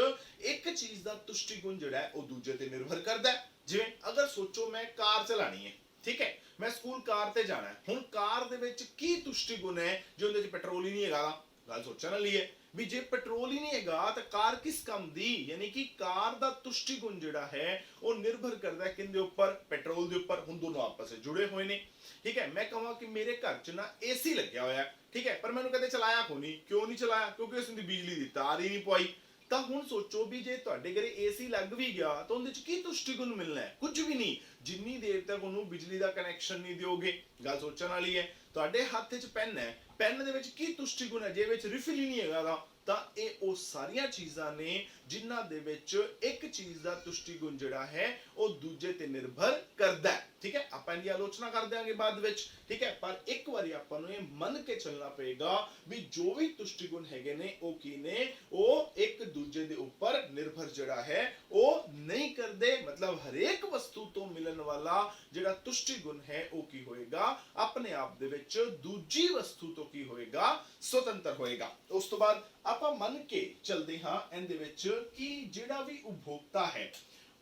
एक चीज़ दा तुष्टि गुण जिहड़ा है वो दूजे ते निर्भर करदा है। जिवें अगर सोचो मैं कार चलानी है, ठीक है, मैं स्कूल कार ते जाना है, हुण कार दे विच की तुष्टि गुण है जो उहदे च पेट्रोल ही नहीं हैगा। गल सोचण वाली है भी जे पेट्रोल ही नहीं हैगा तो कार किस काम दी, यानी कि कार दा तुष्टि गुण जिहड़ा है वो निर्भर करदा है किंदे उपर, पेट्रोल दे उपर। हुण दोनों आपस में जुड़े हुए ने। ठीक है। मैं कहां कि मेरे घर च ना एसी लग्या होया है, ठीक है, पर मैंने कदे चलाया को नहीं। क्यों नहीं चलाया? क्योंकि उसने बिजली दी तार ही नहीं पवाई। ਤਾਂ ਹੁਣ ਸੋਚੋ ਵੀ ਜੇ ਤੁਹਾਡੇ ਘਰੇ ਏਸੀ ਲੱਗ ਵੀ ਗਿਆ ਤਾਂ ਉਹਦੇ ਚ ਕੀ ਤੁਸ਼ਟੀ ਗੁਣ ਮਿਲਣਾ ਹੈ? ਕੁਝ ਵੀ ਨਹੀਂ, ਜਿੰਨੀ ਦੇਰ ਤੱਕ ਉਹਨੂੰ ਬਿਜਲੀ ਦਾ ਕਨੈਕਸ਼ਨ ਨਹੀਂ ਦਿਓਗੇ। ਗੱਲ ਸੋਚਣ ਵਾਲੀ ਹੈ। ਤੁਹਾਡੇ ਹੱਥ 'ਚ ਪੈਨ ਹੈ, ਪੈਨ ਦੇ ਵਿੱਚ ਕੀ ਤੁਸ਼ਟੀ ਗੁਣ ਹੈ ਜੇ ਵਿੱਚ ਰਿਫਿਲ ਹੀ ਨਹੀਂ ਹੈਗਾ ਤਾਂ ਇਹ ਉਹ ਸਾਰੀਆਂ ਚੀਜ਼ਾਂ ਨੇ ਜਿਨ੍ਹਾਂ ਦੇ ਵਿੱਚ ਇੱਕ ਚੀਜ਼ ਦਾ ਤੁਸ਼ਟੀ ਗੁਣ ਜਿਹੜਾ ਹੈ ਉਹ ਦੂਜੇ ਤੇ ਨਿਰਭਰ ਕਰਦਾ ਹੈ। ਠੀਕ ਹੈ। ਆਪਾਂ ਇਹਦੀ ਆਲੋਚਨਾ ਕਰ ਦਿਆਂਗੇ ਬਾਅਦ ਵਿੱਚ। ਠੀਕ ਹੈ। ਪਰ ਇੱਕ ਵਾਰੀ ਆਪਾਂ ਨੂੰ ਇਹ ਮੰਨ ਕੇ ਚੱਲਣਾ ਪਏਗਾ ਵੀ ਜੋ ਵੀ ਤੁਸ਼ਟੀ ਗੁਣ ਹੈਗੇ ਨੇ ਉਹ ਕੀ ਨੇ, ਉਹ ਇੱਕ ਦੂਜੇ ਦੇ ਉੱਪਰ ਨਿਰਭਰ ਜਿਹੜਾ ਹੈ ਉਹ ਨਹੀਂ ਕਰਦੇ। ਮਤਲਬ ਹਰੇਕ ਵਸਤੂ ਤੋਂ ਮਿਲਣ ਵਾਲਾ ਜਿਹੜਾ ਤੁਸ਼ਟੀ ਗੁਣ ਹੈ ਉਹ ਕੀ ਹੋਏਗਾ, ਆਪਣੇ ਆਪ ਦੇ ਵਿੱਚ ਦੂਜੀ ਵਸਤੂ ਤੋਂ ਕੀ ਹੋਏਗਾ, ਸੁਤੰਤਰ ਹੋਏਗਾ। ਉਸ ਤੋਂ ਬਾਅਦ ਆਪਾਂ ਮੰਨ ਕੇ ਚੱਲਦੇ ਹਾਂ ਇਹਦੇ ਵਿੱਚ ਕਿ ਜਿਹੜਾ ਵੀ ਉਪਭੋਗਤਾ ਹੈ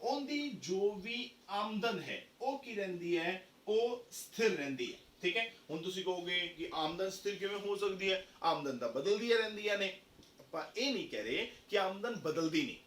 ਉਹਦੀ ਜੋ ਵੀ ਆਮਦਨ ਹੈ ਉਹ ਕੀ ਰਹਿੰਦੀ ਹੈ, ਉਹ ਸਥਿਰ ਰਹਿੰਦੀ ਹੈ। ਠੀਕ ਹੈ। ਹੁਣ ਤੁਸੀਂ ਕਹੋਗੇ ਕਿ ਆਮਦਨ ਸਥਿਰ ਕਿਵੇਂ ਹੋ ਸਕਦੀ ਹੈ? ਆਮਦਨ ਤਾਂ ਬਦਲਦੀਆਂ ਰਹਿੰਦੀਆਂ ਨੇ। ਆਪਾਂ ਇਹ ਨਹੀਂ ਕਹਿ ਰਹੇ ਕਿ ਆਮਦਨ ਬਦਲਦੀ ਨਹੀਂ।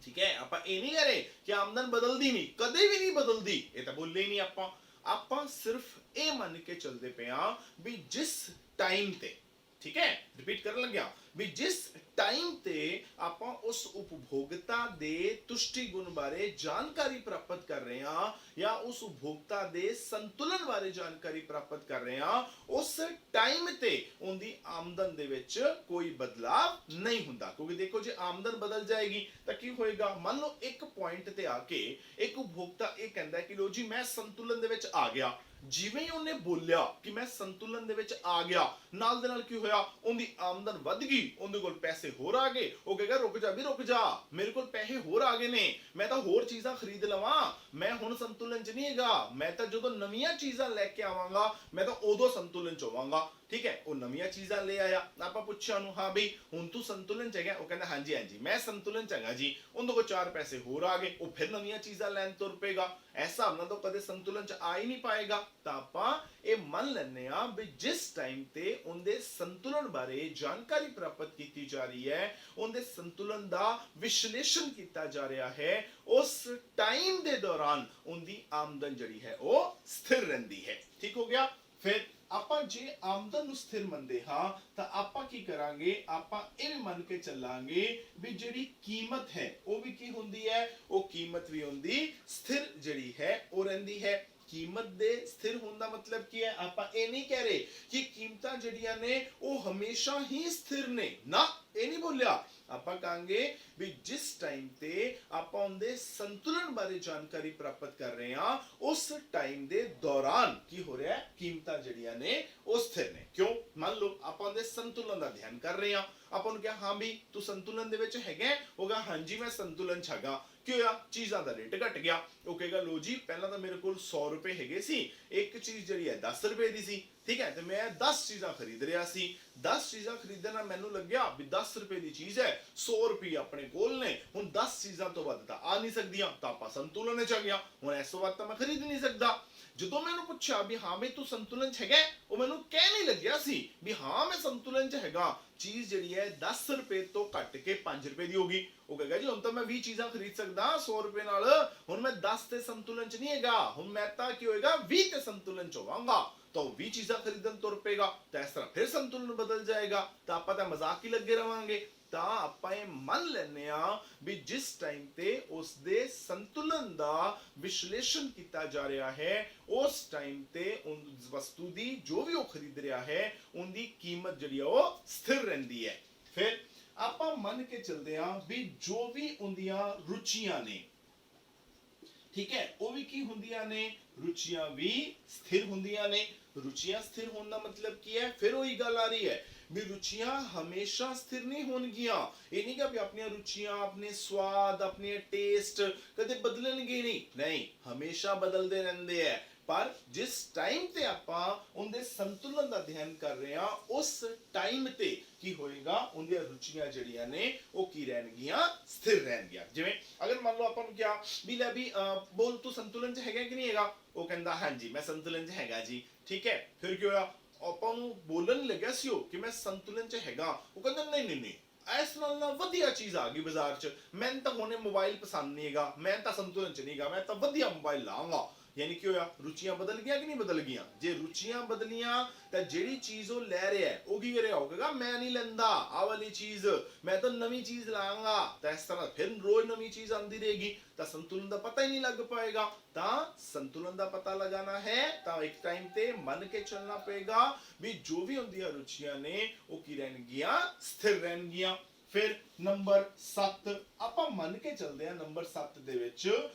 ਠੀਕ ਹੈ। ਆਪਾਂ ਇਹ ਨਹੀਂ ਕਹਿ ਰਹੇ ਕਿ ਆਮਦਨ ਬਦਲਦੀ ਨਹੀਂ, ਕਦੇ ਵੀ ਨਹੀਂ ਬਦਲਦੀ, ਇਹ ਤਾਂ ਬੋਲੇ ਹੀ ਨਹੀਂ ਆਪਾਂ। ਆਪਾਂ ਸਿਰਫ ਇਹ ਮੰਨ ਕੇ ਚੱਲਦੇ ਪਏ ਆ ਵੀ ਜਿਸ ਟਾਈਮ ਤੇ, ਠੀਕ ਹੈ, ਰਿਪੀਟ ਕਰਨ ਲੱਗਿਆ ਵੀ ਜਿਸ ਟਾਈਮ ਤੇ ਆਪਾਂ ਉਸ ਉਪਭੋਗਤਾ ਦੇ ਤੁਸ਼ਟੀ ਗੁਣ ਬਾਰੇ ਜਾਣਕਾਰੀ ਪ੍ਰਾਪਤ ਕਰ ਰਹੇ ਹਾਂ ਜਾਂ ਉਸ ਉਪਭੋਗਤਾ ਦੇ ਸੰਤੁਲਨ ਬਾਰੇ ਜਾਣਕਾਰੀ ਪ੍ਰਾਪਤ ਕਰ ਰਹੇ ਹਾਂ, ਉਸ ਟਾਈਮ ਤੇ ਉਹਦੀ ਆਮਦਨ ਦੇ ਵਿੱਚ ਕੋਈ ਬਦਲਾਵ ਨਹੀਂ ਹੁੰਦਾ। ਕਿਉਂਕਿ ਦੇਖੋ ਜੇ ਆਮਦਨ ਬਦਲ ਜਾਏਗੀ ਤਾਂ ਕੀ ਹੋਏਗਾ, ਮੰਨ ਲਓ ਇੱਕ ਪੁਆਇੰਟ ਤੇ ਆ ਕੇ ਇੱਕ ਉਪਭੋਗਤਾ ਇਹ ਕਹਿੰਦਾ ਕਿ ਲੋ ਜੀ ਮੈਂ ਸੰਤੁਲਨ ਦੇ ਵਿੱਚ ਆ ਗਿਆ, ਜਿਵੇਂ ਹੀ ਉਹਨੇ ਬੋਲਿਆ ਕਿ ਮੈਂ ਸੰਤੁਲਨ ਦੇ ਵਿੱਚ ਆ ਗਿਆ, ਨਾਲ ਦੇ ਨਾਲ ਕੀ ਹੋਇਆ, ਉਹਦੀ ਆਮਦਨ ਵੱਧ ਗਈ, ਉਹਦੇ ਕੋਲ ਪੈਸੇ ਹੋਰ ਆ ਗਏ, ਉਹ ਕਹੇਗਾ ਰੁਕ ਜਾ ਵੀ ਰੁਕ ਜਾ, ਮੇਰੇ ਕੋਲ ਪੈਸੇ ਹੋਰ ਆ ਗਏ ਨੇ, ਮੈਂ ਤਾਂ ਹੋਰ ਚੀਜ਼ਾਂ ਖਰੀਦ ਲਵਾਂ, ਮੈਂ ਹੁਣ ਸੰਤੁਲਨ 'ਚ ਨਹੀਂ ਹੈਗਾ, ਮੈਂ ਤਾਂ ਜਦੋਂ ਨਵੀਆਂ ਚੀਜ਼ਾਂ ਲੈ ਕੇ ਆਵਾਂਗਾ ਮੈਂ ਤਾਂ ਉਦੋਂ ਸੰਤੁਲਨ 'ਚ ਹੋਵਾਂਗਾ। ਠੀਕ ਹੈ, ਉਹ ਨਵੀਆਂ ਚੀਜ਼ਾਂ ਲੈ ਆਇਆ, ਆਪਾਂ ਪੁੱਛਿਆ ਉਹਨੂੰ ਹਾਂ ਬਈ ਹੁਣ ਤੂੰ ਸੰਤੁਲਨ 'ਚ ਹੈਗਾ, ਉਹ ਕਹਿੰਦਾ ਹਾਂਜੀ ਹਾਂਜੀ ਮੈਂ ਸੰਤੁਲਨ 'ਚ ਹੈਗਾ ਜੀ, ਉਹਦੇ ਕੋਲ 4 ਪੈਸੇ ਹੋਰ ਆ ਗਏ, ਉਹ ਫਿਰ ਨਵੀਆਂ ਚੀਜ਼ਾਂ ਲੈਣ ਤੁਰ ਪਏਗਾ, ਐਸਾ ਨਾ ਤਾਂ ਕਦੇ ਸੰਤੁਲਨ 'ਚ ਆ ਹੀ ਨਹੀਂ ਪਾਏਗਾ। ਤਾਂ ਆਪਾਂ ਇਹ ਮੰਨ ਲੈਂਦੇ ਆ ਵੀ ਜਿਸ ਟਾਈਮ ਤੇ ਉਹਦੇ ਸੰਤੁਲਨ ਬਾਰੇ ਜਾਣਕਾਰੀ ਪ੍ਰਾਪਤ ਕੀਤੀ ਜਾ ਰਹੀ ਹੈ, ਉਹਦੇ ਸੰਤੁਲਨ ਦਾ ਵਿਸ਼ਲੇਸ਼ਣ ਕੀਤਾ ਜਾ ਰਿਹਾ ਹੈ, ਉਸ ਟਾਈਮ ਦੇ ਦੌਰਾਨ ਉਹਦੀ ਆਮਦਨ ਜਿਹੜੀ ਹੈ ਉਹ ਸਥਿਰ ਰਹਿੰਦੀ ਹੈ। ਠੀਕ ਹੋ ਗਿਆ। ਫਿਰ ਆਪਾਂ ਜੇ ਆਮਦਨ ਨੂੰ ਸਥਿਰ ਮੰਨਦੇ ਹਾਂ ਤਾਂ ਆਪਾਂ ਕੀ ਕਰਾਂਗੇ, ਆਪਾਂ ਇਹ ਵੀ ਮੰਨ ਕੇ ਚੱਲਾਂਗੇ ਵੀ ਜਿਹੜੀ ਕੀਮਤ ਹੈ ਉਹ ਵੀ ਕੀ ਹੁੰਦੀ ਹੈ, ਉਹ ਕੀਮਤ ਵੀ ਹੁੰਦੀ ਸਥਿਰ ਜਿਹੜੀ ਹੈ ਉਹ ਰਹਿੰਦੀ ਹੈ। ਕੀਮਤ ਦੇ ਸਥਿਰ ਹੋਣ ਦਾ ਮਤਲਬ ਕੀ ਹੈ, ਆਪਾਂ ਇਹ ਨਹੀਂ ਕਹਿ ਰਹੇ ਕਿ ਕੀਮਤਾਂ ਜਿਹੜੀਆਂ ਨੇ ਉਹ ਹਮੇਸ਼ਾ ਹੀ ਸਥਿਰ ਨੇ, ਨਾ ਇਹ ਨਹੀਂ ਬੋਲਿਆ। ਆਪਾਂ ਕਹਾਂਗੇ ਵੀ ਜਿਸ ਟਾਈਮ ਤੇ ਆਪਾਂ ਉਹਦੇ ਸੰਤੁਲਨ ਬਾਰੇ ਜਾਣਕਾਰੀ ਪ੍ਰਾਪਤ ਕਰ ਰਹੇ ਹਾਂ, ਉਸ ਟਾਈਮ ਦੇ ਦੌਰਾਨ ਕੀ ਹੋ ਰਿਹਾ ਹੈ, ਕੀਮਤਾਂ ਜਿਹੜੀਆਂ ਨੇ ਉਹ ਸਥਿਰ ਨੇ। ਕਿਉਂ, ਮੰਨ ਲਓ ਆਪਾਂ ਉਹਦੇ ਸੰਤੁਲਨ ਦਾ ਅਧਿਐਨ ਕਰ ਰਹੇ ਹਾਂ, ਆਪਾਂ ਨੂੰ ਕਿਹਾ ਹਾਂ ਵੀ ਤੂੰ ਸੰਤੁਲਨ ਦੇ ਵਿੱਚ ਹੈਗਾ, ਹੋਗਾ ਹਾਂਜੀ ਮੈਂ ਸੰਤੁਲਨ 'ਚ ਹੈਗਾ, ਕੀ ਹੋਇਆ, ਚੀਜ਼ਾਂ ਦਾ ਰੇਟ ਘਟ ਗਿਆ, ਉਹ ਕਹੇਗਾ ਲੋ ਜੀ ਪਹਿਲਾਂ ਤਾਂ ਮੇਰੇ ਕੋਲ 100 ਰੁਪਏ ਹੈਗੇ ਸੀ, ਇੱਕ ਚੀਜ਼ ਜਿਹੜੀ ਹੈ 10 ਰੁਪਏ ਦੀ ਸੀ, ਠੀਕ ਹੈ, ਤੇ ਮੈਂ 10 ਚੀਜ਼ਾਂ ਖਰੀਦ ਰਿਹਾ ਸੀ, 10 ਚੀਜ਼ਾਂ ਖਰੀਦਣ ਨਾਲ ਮੈਨੂੰ ਲੱਗਿਆ ਵੀ 10 ਰੁਪਏ ਦੀ ਚੀਜ਼ ਹੈ, 100 ਰੁਪਏ ਆਪਣੇ ਕੋਲ ਨੇ, ਹੁਣ 10 ਚੀਜ਼ਾਂ ਤੋਂ ਵੱਧ ਤਾਂ ਆ ਨਹੀਂ ਸਕਦੀਆਂ, ਤਾਂ ਆਪਾਂ ਸੰਤੁਲਨ ਵਿੱਚ ਆ ਗਿਆ, ਹੁਣ ਇਸ ਤੋਂ ਵੱਧ ਤਾਂ ਮੈਂ ਖਰੀਦ ਨਹੀਂ ਸਕਦਾ। ਜਦੋਂ ਮੈਂ ਉਹਨੂੰ ਪੁੱਛਿਆ ਵੀ ਹਾਂ ਬਈ ਤੂੰ ਸੰਤੁਲਨ 'ਚ ਹੈਗਾ, ਉਹ ਮੈਨੂੰ ਕਹਿ ਨਹੀਂ ਲੱਗਿਆ ਸੀ ਵੀ ਹਾਂ ਮੈਂ ਸੰਤੁਲਨ 'ਚ ਹੈਗਾ, ਚੀਜ਼ ਜਿਹੜੀ ਹੈ 10 ਰੁਪਏ ਤੋਂ ਘਟ ਕੇ 5 ਰੁਪਏ ਦੀ ਹੋਗੀ, ਉਹ ਕਹੇਗਾ ਜੀ ਹੁਣ ਤਾਂ ਮੈਂ 20 ਚੀਜ਼ਾਂ ਖਰੀਦ ਸਕਦਾ 100 ਰੁਪਏ ਨਾਲ, ਹੁਣ ਮੈਂ 10 ਤੇ ਸੰਤੁਲਨ 'ਚ ਨਹੀਂ ਹੈਗਾ, ਹੁਣ ਮੈਂ ਤਾਂ ਕੀ ਹੋਏਗਾ 20 ਤੇ ਸੰਤੁਲਨ 'ਚ ਹੋਵਾਂਗਾ, ਤਾਂ ਉਹ 20 ਚੀਜ਼ਾਂ ਖਰੀਦਣ ਤੁਰ ਪਏਗਾ, ਤਾਂ ਇਸ ਤਰ੍ਹਾਂ ਫਿਰ ਸੰਤੁਲਨ ਬਦਲ ਜਾਏਗਾ, ਤਾਂ ਆਪਾਂ ਤਾਂ ਮਜ਼ਾਕ ਹੀ ਲੱਗੇ ਰਵਾਂਗੇ। ਤਾਂ ਆਪਾਂ ਇਹ ਮੰਨ ਲੈਂਦੇ ਆ ਵੀ ਜਿਸ ਟਾਈਮ ਤੇ ਉਸ ਦੇ ਸੰਤੁਲਨ ਦਾ ਵਿਸ਼ਲੇਸ਼ਣ ਕੀਤਾ ਜਾ ਰਿਹਾ ਹੈ, ਉਸ ਟਾਈਮ ਤੇ ਉਸ ਵਸਤੂ ਦੀ ਜੋ ਵੀ ਉਹ ਖਰੀਦ ਰਿਹਾ ਹੈ ਉਹਦੀ ਕੀਮਤ ਜਿਹੜੀ ਉਹ ਸਥਿਰ ਰਹਿੰਦੀ ਹੈ। ਫਿਰ ਆਪਾਂ ਮੰਨ ਕੇ ਚੱਲਦੇ ਆ ਵੀ ਜੋ ਵੀ ਉਹਦੀਆਂ ਰੁਚੀਆਂ ਨੇ, ਠੀਕ ਹੈ, ਉਹ ਵੀ ਕੀ ਹੁੰਦੀਆਂ ਨੇ, ਰੁਚੀਆਂ ਵੀ ਸਥਿਰ ਹੁੰਦੀਆਂ ਨੇ। ਰੁਚੀਆਂ ਸਥਿਰ ਹੋਣ ਦਾ ਮਤਲਬ ਕੀ ਹੈ, ਫਿਰ ਉਹੀ ਗੱਲ ਆ ਰਹੀ ਹੈ ਵੀ ਰੁਚੀਆਂ ਹਮੇਸ਼ਾ ਸਥਿਰ ਨਹੀਂ ਹੋਣਗੀਆਂ। ਇਹ ਨਹੀਂ ਕਿ ਵੀ ਆਪਣੀਆਂ ਰੁਚੀਆਂ, ਆਪਣੇ ਸਵਾਦ, ਆਪਣੇ ਟੇਸਟ ਕਦੇ ਬਦਲਣਗੇ ਨਹੀਂ, ਹਮੇਸ਼ਾ ਬਦਲਦੇ ਰਹਿੰਦੇ ਹੈ। ਪਰ ਜਿਸ ਟਾਈਮ ਤੇ ਆਪਾਂ ਉਹਦੇ ਸੰਤੁਲਨ ਦਾ ਅਧਿਐਨ ਕਰ ਰਹੇ ਹਾਂ, ਉਸ ਟਾਈਮ ਤੇ ਕੀ ਹੋਏਗਾ, ਉਹਦੀਆਂ ਰੁਚੀਆਂ ਜਿਹੜੀਆਂ ਨੇ ਉਹ ਕੀ ਰਹਿਣਗੀਆਂ, ਸਥਿਰ ਰਹਿਣਗੀਆਂ। ਜਿਵੇਂ ਅਗਰ ਮੰਨ ਲਓ ਆਪਾਂ ਨੂੰ ਕਿਹਾ ਵੀ ਲੈ ਵੀ ਬੋਲ ਤੂੰ ਸੰਤੁਲਨ 'ਚ ਹੈਗਾ ਕਿ ਨਹੀਂ ਹੈਗਾ, ਉਹ ਕਹਿੰਦਾ ਹਾਂਜੀ ਮੈਂ ਸੰਤੁਲਨ 'ਚ ਹੈਗਾ ਜੀ, ਠੀਕ ਹੈ, ਫਿਰ ਕੀ ਹੋਇਆ, ਆਪਾਂ ਨੂੰ ਬੋਲਣ ਲੱਗਿਆ ਸੀ ਉਹ ਕਿ ਮੈਂ ਸੰਤੁਲਨ 'ਚ ਹੈਗਾ, ਉਹ ਕਹਿੰਦਾ ਨਹੀਂ ਇਸ ਨਾਲ ਨਾ ਵਧੀਆ ਚੀਜ਼ ਆ ਗਈ ਬਾਜ਼ਾਰ 'ਚ, ਮੈਨੂੰ ਤਾਂ ਹੁਣੇ ਮੋਬਾਈਲ ਪਸੰਦ ਨਹੀਂ ਹੈਗਾ, ਮੈਂ ਤਾਂ ਸੰਤੁਲਨ 'ਚ ਨਹੀਂ ਹੈਗਾ, ਮੈਂ ਤਾਂ ਵਧੀਆ ਮੋਬਾਈਲ ਲਾਵਾਂਗਾ। ਯਾਨੀ ਕਿ ਹੋਇਆ, ਰੁਚੀਆਂ ਬਦਲ ਗਈਆਂ ਕਿ ਨਹੀਂ ਬਦਲ ਗਈਆਂ। ਜੇ ਰੁਚੀਆਂ ਬਦਲੀਆਂ ਤਾਂ ਜਿਹੜੀ ਚੀਜ਼ ਉਹ ਲੈ ਰਿਹਾ ਹੈ ਉਹ ਕੀ ਕਰਿਆ, ਹੋਵੇਗਾ ਮੈਂ ਨਹੀਂ ਲੈਂਦਾ ਆਹ ਵਾਲੀ ਚੀਜ਼, ਮੈਂ ਤਾਂ ਨਵੀਂ ਚੀਜ਼ ਲਾਂਗਾ, ਤਾਂ ਇਸ ਤਰ੍ਹਾਂ ਫਿਰ ਰੋਜ਼ ਨਵੀਂ ਚੀਜ਼ ਆਉਂਦੀ ਰਹੇਗੀ, ਤਾਂ ਸੰਤੁਲਨ ਦਾ ਪਤਾ ਹੀ ਨਹੀਂ ਲੱਗ ਪਾਏਗਾ। ਤਾਂ ਸੰਤੁਲਨ ਦਾ ਪਤਾ ਲਗਾਣਾ ਹੈ ਤਾਂ ਇੱਕ ਟਾਈਮ ਤੇ ਮੰਨ ਕੇ ਚੱਲਣਾ ਪਏਗਾ ਵੀ ਜੋ ਵੀ ਹੁੰਦੀਆਂ ਰੁਚੀਆਂ ਨੇ ਉਹ ਕੀ ਰਹਿਣਗੀਆਂ, ਸਥਿਰ ਰਹਿਣਗੀਆਂ। ਫਿਰ ਨੰਬਰ 7 ਆਪਾਂ ਮੰਨ ਕੇ ਚੱਲਦੇ ਹਾਂ, ਨੰਬਰ 7 ਦੇ ਵਿੱਚ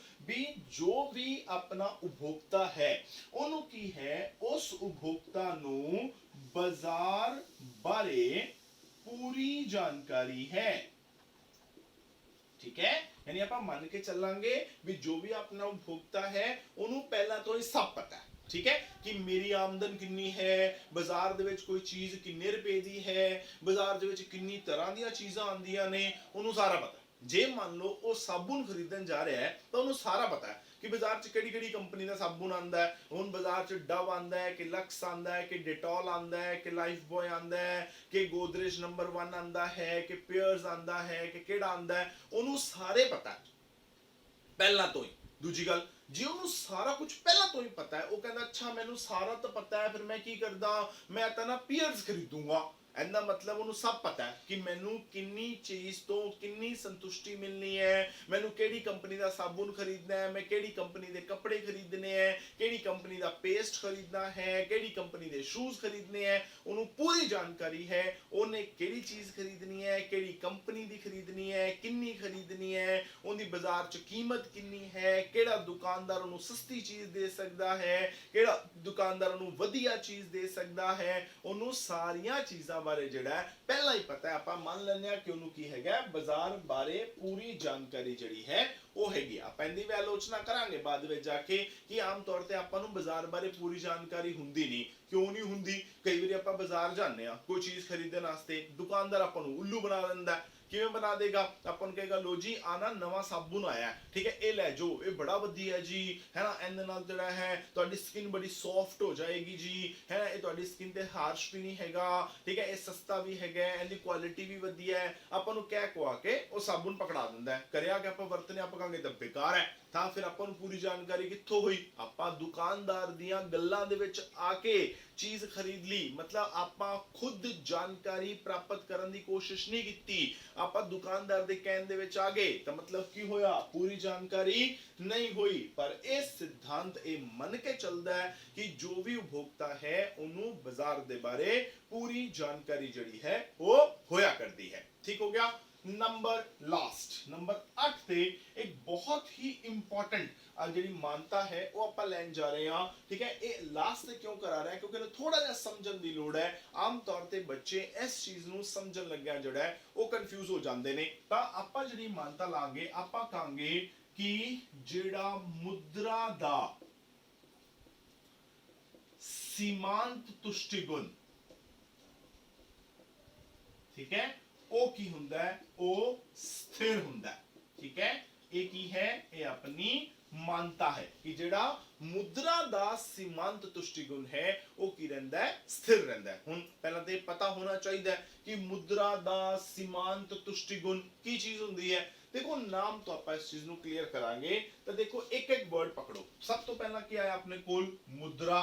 ਵੀ ਜੋ ਵੀ ਆਪਣਾ ਉਪਭੋਗਤਾ ਹੈ ਉਹਨੂੰ ਕੀ ਹੈ, ਉਸ ਉਪਭੋਗਤਾ ਨੂੰ ਬਾਜ਼ਾਰ ਬਾਰੇ ਪੂਰੀ ਜਾਣਕਾਰੀ ਹੈ। ਠੀਕ ਹੈ, ਯਾਨੀ ਆਪਾਂ ਮੰਨ ਕੇ ਚੱਲਾਂਗੇ ਵੀ ਜੋ ਵੀ ਆਪਣਾ ਉਪਭੋਗਤਾ ਹੈ ਉਹਨੂੰ ਪਹਿਲਾਂ ਤੋਂ ਹੀ ਸਭ ਪਤਾ ਹੈ। ਠੀਕ ਹੈ, ਕਿ ਮੇਰੀ ਆਮਦਨ ਕਿੰਨੀ ਹੈ, ਬਾਜ਼ਾਰ ਦੇ ਵਿੱਚ ਕੋਈ ਚੀਜ਼ ਕਿੰਨੇ ਰੁਪਏ ਦੀ ਹੈ, ਬਾਜ਼ਾਰ ਦੇ ਵਿੱਚ ਕਿੰਨੀ ਤਰ੍ਹਾਂ ਦੀਆਂ ਚੀਜ਼ਾਂ ਆਉਂਦੀਆਂ ਨੇ, ਉਹਨੂੰ ਸਾਰਾ ਪਤਾ। ਜੇ ਮੰਨ ਲਓ ਉਹ ਸਾਬੁਨ ਖਰੀਦਣ ਜਾ ਰਿਹਾ ਹੈ ਤਾਂ ਉਹਨੂੰ ਸਾਰਾ ਪਤਾ ਹੈ ਕਿ ਬਾਜ਼ਾਰ 'ਚ ਕਿਹੜੀ ਕੰਪਨੀ ਦਾ ਸਾਬੁਨ ਆਂਦਾ ਹੈ, ਹੁਣ ਬਾਜ਼ਾਰ 'ਚ ਡਵ ਆਂਦਾ ਹੈ ਕਿ ਲਕਸ ਆਂਦਾ ਹੈ ਕਿ ਡਿਟੋਲ ਆਂਦਾ ਹੈ ਕਿ ਲਾਈਫ ਬॉय ਆਂਦਾ ਹੈ ਕਿ ਗੋਦਰੇਜ ਨੰਬਰ 1 ਆਂਦਾ ਹੈ ਕਿ ਪੀਅਰਸ ਆਂਦਾ ਹੈ ਕਿ ਕਿਹੜਾ ਆਂਦਾ ਹੈ, ਉਹਨੂੰ ਸਾਰੇ ਪਤਾ ਪਹਿਲਾਂ ਤੋਂ ਹੀ। ਦੂਜੀ ਗੱਲ, ਜੇ ਉਹਨੂੰ ਸਾਰਾ ਕੁਝ ਪਹਿਲਾਂ ਤੋਂ ਹੀ ਪਤਾ ਹੈ, ਉਹ ਕਹਿੰਦਾ ਅੱਛਾ ਮੈਨੂੰ ਸਾਰਾ ਤਾਂ ਪਤਾ ਹੈ, ਫਿਰ ਮੈਂ ਕੀ ਕਰਦਾ, ਮੈਂ ਤਾਂ ਨਾ ਪੀਅਰਸ ਖਰੀਦੂੰਗਾ। ਇਹਦਾ ਮਤਲਬ ਉਹਨੂੰ ਸਭ ਪਤਾ ਹੈ ਕਿ ਮੈਨੂੰ ਕਿੰਨੀ ਚੀਜ਼ ਤੋਂ ਕਿੰਨੀ ਸੰਤੁਸ਼ਟੀ ਮਿਲਣੀ ਹੈ, ਮੈਨੂੰ ਕਿਹੜੀ ਕੰਪਨੀ ਦਾ ਸਾਬੁਨ ਖਰੀਦਣਾ ਹੈ, ਮੈਂ ਕਿਹੜੀ ਕੰਪਨੀ ਦੇ ਕੱਪੜੇ ਖਰੀਦਣੇ ਹੈ, ਕਿਹੜੀ ਕੰਪਨੀ ਦਾ ਪੇਸਟ ਖਰੀਦਣਾ ਹੈ, ਕਿਹੜੀ ਕੰਪਨੀ ਦੇ ਸ਼ੂਜ਼ ਖਰੀਦਣੇ ਹੈ, ਉਹਨੂੰ ਪੂਰੀ ਜਾਣਕਾਰੀ ਹੈ। ਉਹਨੇ ਕਿਹੜੀ ਚੀਜ਼ ਖਰੀਦਣੀ ਹੈ, ਕਿਹੜੀ ਕੰਪਨੀ ਦੀ ਖਰੀਦਣੀ ਹੈ, ਕਿੰਨੀ ਖਰੀਦਣੀ ਹੈ, ਉਹਦੀ ਬਾਜ਼ਾਰ 'ਚ ਕੀਮਤ ਕਿੰਨੀ ਹੈ, ਕਿਹੜਾ ਦੁਕਾਨਦਾਰ ਉਹਨੂੰ ਸਸਤੀ ਚੀਜ਼ ਦੇ ਸਕਦਾ ਹੈ, ਕਿਹੜਾ ਦੁਕਾਨਦਾਰ ਉਹਨੂੰ ਵਧੀਆ ਚੀਜ਼ ਦੇ ਸਕਦਾ ਹੈ, ਉਹਨੂੰ ਸਾਰੀਆਂ ਚੀਜ਼ਾਂ ਬਾਰੇ ਜਿਹੜਾ ਪਹਿਲਾਂ ਹੀ ਪਤਾ ਹੈ। ਆਪਾਂ ਮੰਨ ਲੈਂਦੇ ਆ ਕਿ ਉਹਨੂੰ ਕੀ ਹੈਗਾ, ਬਾਜ਼ਾਰ ਬਾਰੇ ਪੂਰੀ ਜਾਣਕਾਰੀ ਜਿਹੜੀ ਹੈ ਉਹ ਹੈਗੀ। ਆਪਾਂ ਇਹਦੀ ਵੀ ਆਲੋਚਨਾ ਕਰਾਂਗੇ ਬਾਅਦ ਵਿੱਚ ਜਾ ਕੇ ਕਿ ਆਮ ਤੌਰ ਤੇ ਆਪਾਂ ਨੂੰ ਬਾਜ਼ਾਰ ਬਾਰੇ ਪੂਰੀ ਜਾਣਕਾਰੀ ਹੁੰਦੀ ਨਹੀਂ। ਕਿਉਂ ਨਹੀਂ ਹੁੰਦੀ? ਕਈ ਵਾਰੀ ਆਪਾਂ ਬਾਜ਼ਾਰ ਜਾਂਦੇ ਆ ਕੋਈ ਚੀਜ਼ ਖਰੀਦਣ ਵਾਸਤੇ, ਦੁਕਾਨਦਾਰ ਆਪਾਂ ਨੂੰ ਉੱਲੂ ਬਣਾ ਦਿੰਦਾ। ਕਿਵੇਂ ਬਣਾ ਦੇਗਾ? ਆਪਾਂ ਨੂੰ ਕਹੇਗਾ ਲੋ ਜੀ ਆ ਨਾ ਨਵਾਂ ਸਾਬੁਨ ਆਇਆ, ਠੀਕ ਹੈ, ਇਹ ਲੈ ਜਾਓ, ਇਹ ਬੜਾ ਵਧੀਆ ਹੈ ਜੀ, ਹੈ ਨਾ, ਇਹਦੇ ਨਾਲ ਜਿਹੜਾ ਹੈ ਤੁਹਾਡੀ ਸਕਿਨ ਬੜੀ ਸੌਫਟ ਹੋ ਜਾਏਗੀ ਜੀ, ਹੈ ਨਾ, ਇਹ ਤੁਹਾਡੀ ਸਕਿਨ ਤੇ ਹਾਰਸ਼ ਵੀ ਨਹੀਂ ਹੈਗਾ, ਠੀਕ ਹੈ, ਇਹ ਸਸਤਾ ਵੀ ਹੈਗਾ, ਇਹਦੀ ਕੁਆਲਿਟੀ ਵੀ ਵਧੀਆ ਹੈ। ਆਪਾਂ ਨੂੰ ਕਹਿ ਕੁਆ ਕੇ ਉਹ ਸਾਬੁਨ ਪਕੜਾ ਦਿੰਦਾ ਹੈ। ਕਰਿਆ ਕਿ ਆਪਾਂ ਵਰਤਨੇ ਆਪਾਂ ਕਹਾਂਗੇ ਤਾਂ ਬੇਕਾਰ ਹੈ। ਤਾਂ ਫਿਰ ਆਪਾਂ ਨੂੰ ਪੂਰੀ ਜਾਣਕਾਰੀ ਕਿੱਥੋਂ ਹੋਈ? ਆਪਾਂ ਦੁਕਾਨਦਾਰ ਦੀਆਂ ਗੱਲਾਂ ਦੇ ਵਿੱਚ ਆ ਕੇ ਚੀਜ਼ ਖਰੀਦ ਲਈ। ਮਤਲਬ ਆਪਾਂ ਖੁਦ ਜਾਣਕਾਰੀ ਪ੍ਰਾਪਤ ਕਰਨ ਦੀ ਕੋਸ਼ਿਸ਼ ਨਹੀਂ ਕੀਤੀ, ਆਪਾਂ ਦੁਕਾਨਦਾਰ ਦੇ ਕਹਿਣ ਦੇ ਵਿੱਚ ਆ ਗਏ। ਤਾਂ ਮਤਲਬ ਕੀ ਹੋਇਆ? ਪੂਰੀ ਜਾਣਕਾਰੀ ਨਹੀਂ ਹੋਈ। ਪਰ ਇਹ ਸਿਧਾਂਤ ਇਹ ਮੰਨ ਕੇ ਚੱਲਦਾ ਹੈ ਕਿ ਜੋ ਵੀ ਉਪਭੋਗਤਾ ਹੈ ਉਹਨੂੰ ਬਾਜ਼ਾਰ ਦੇ ਬਾਰੇ ਪੂਰੀ ਜਾਣਕਾਰੀ ਜਿਹੜੀ ਹੈ ਉਹ ਹੋਇਆ ਕਰਦੀ ਹੈ। ਠੀਕ ਹੋ ਗਿਆ। ਨੰਬਰ ਲਾਸਟ ਨੰਬਰ 8 ਤੇ ਇੱਕ ਬਹੁਤ ਹੀ ਇੰਪੋਰਟੈਂਟ ਜਿਹੜੀ ਮਾਨਤਾ ਹੈ ਉਹ ਆਪਾਂ ਲੈਣ ਜਾ ਰਹੇ ਹਾਂ। ਠੀਕ ਹੈ, ਇਹ ਲਾਸਟ ਤੇ ਕਿਉਂ ਕਰਾ ਰਿਹਾ? ਕਿਉਂਕਿ ਇਹਨੂੰ ਥੋੜਾ ਜਿਹਾ ਸਮਝਣ ਦੀ ਲੋੜ ਹੈ। ਆਮ ਤੌਰ ਤੇ ਬੱਚੇ ਇਸ ਚੀਜ਼ ਨੂੰ ਸਮਝਣ ਲੱਗਿਆ ਜਿਹੜਾ ਹੈ ਉਹ ਕਨਫਿਊਜ਼ ਹੋ ਜਾਂਦੇ ਨੇ। ਤਾਂ ਆਪਾਂ ਜਿਹੜੀ ਮਾਨਤਾ ਲਾਂਗੇ, ਆਪਾਂ ਕਹਾਂਗੇ ਕਿ ਜਿਹੜਾ ਮੁਦਰਾ ਦਾ ਸੀਮਾਂਤ ਤੁਸ਼ਟੀਗੁਣ, ਠੀਕ ਹੈ, ਉਹ ਕੀ ਹੁੰਦਾ ਹੈ? ਉਹ ਸਥਿਰ ਹੁੰਦਾ ਹੈ। ਠੀਕ ਹੈ, ਇਹ ਕੀ ਹੈ? ਇਹ ਆਪਣੀ ਮਾਨਤਾ ਹੈ ਕਿ ਜਿਹੜਾ ਮੁਦਰਾ ਦਾ ਸੀਮਾਂਤ ਤੁਸ਼ਟੀਗੁਣ ਹੈ ਉਹ ਕੀ ਰਹਿੰਦਾ ਹੈ? ਸਥਿਰ ਰਹਿੰਦਾ ਹੈ। ਹੁਣ ਪਹਿਲਾਂ ਤੇ ਪਤਾ ਹੋਣਾ ਚਾਹੀਦਾ ਹੈ ਕਿ ਮੁਦਰਾ ਦਾ ਸੀਮਾਂਤ ਤੁਸ਼ਟੀਗੁਣ ਕੀ ਚੀਜ਼ ਹੁੰਦੀ ਹੈ। देखो नाम तो आप इस चीज ਨੂੰ क्लियर करांगे। तो देखो एक एक वर्ड पकड़ो। सब तो पहला क्या है अपने कोल? मुद्रा।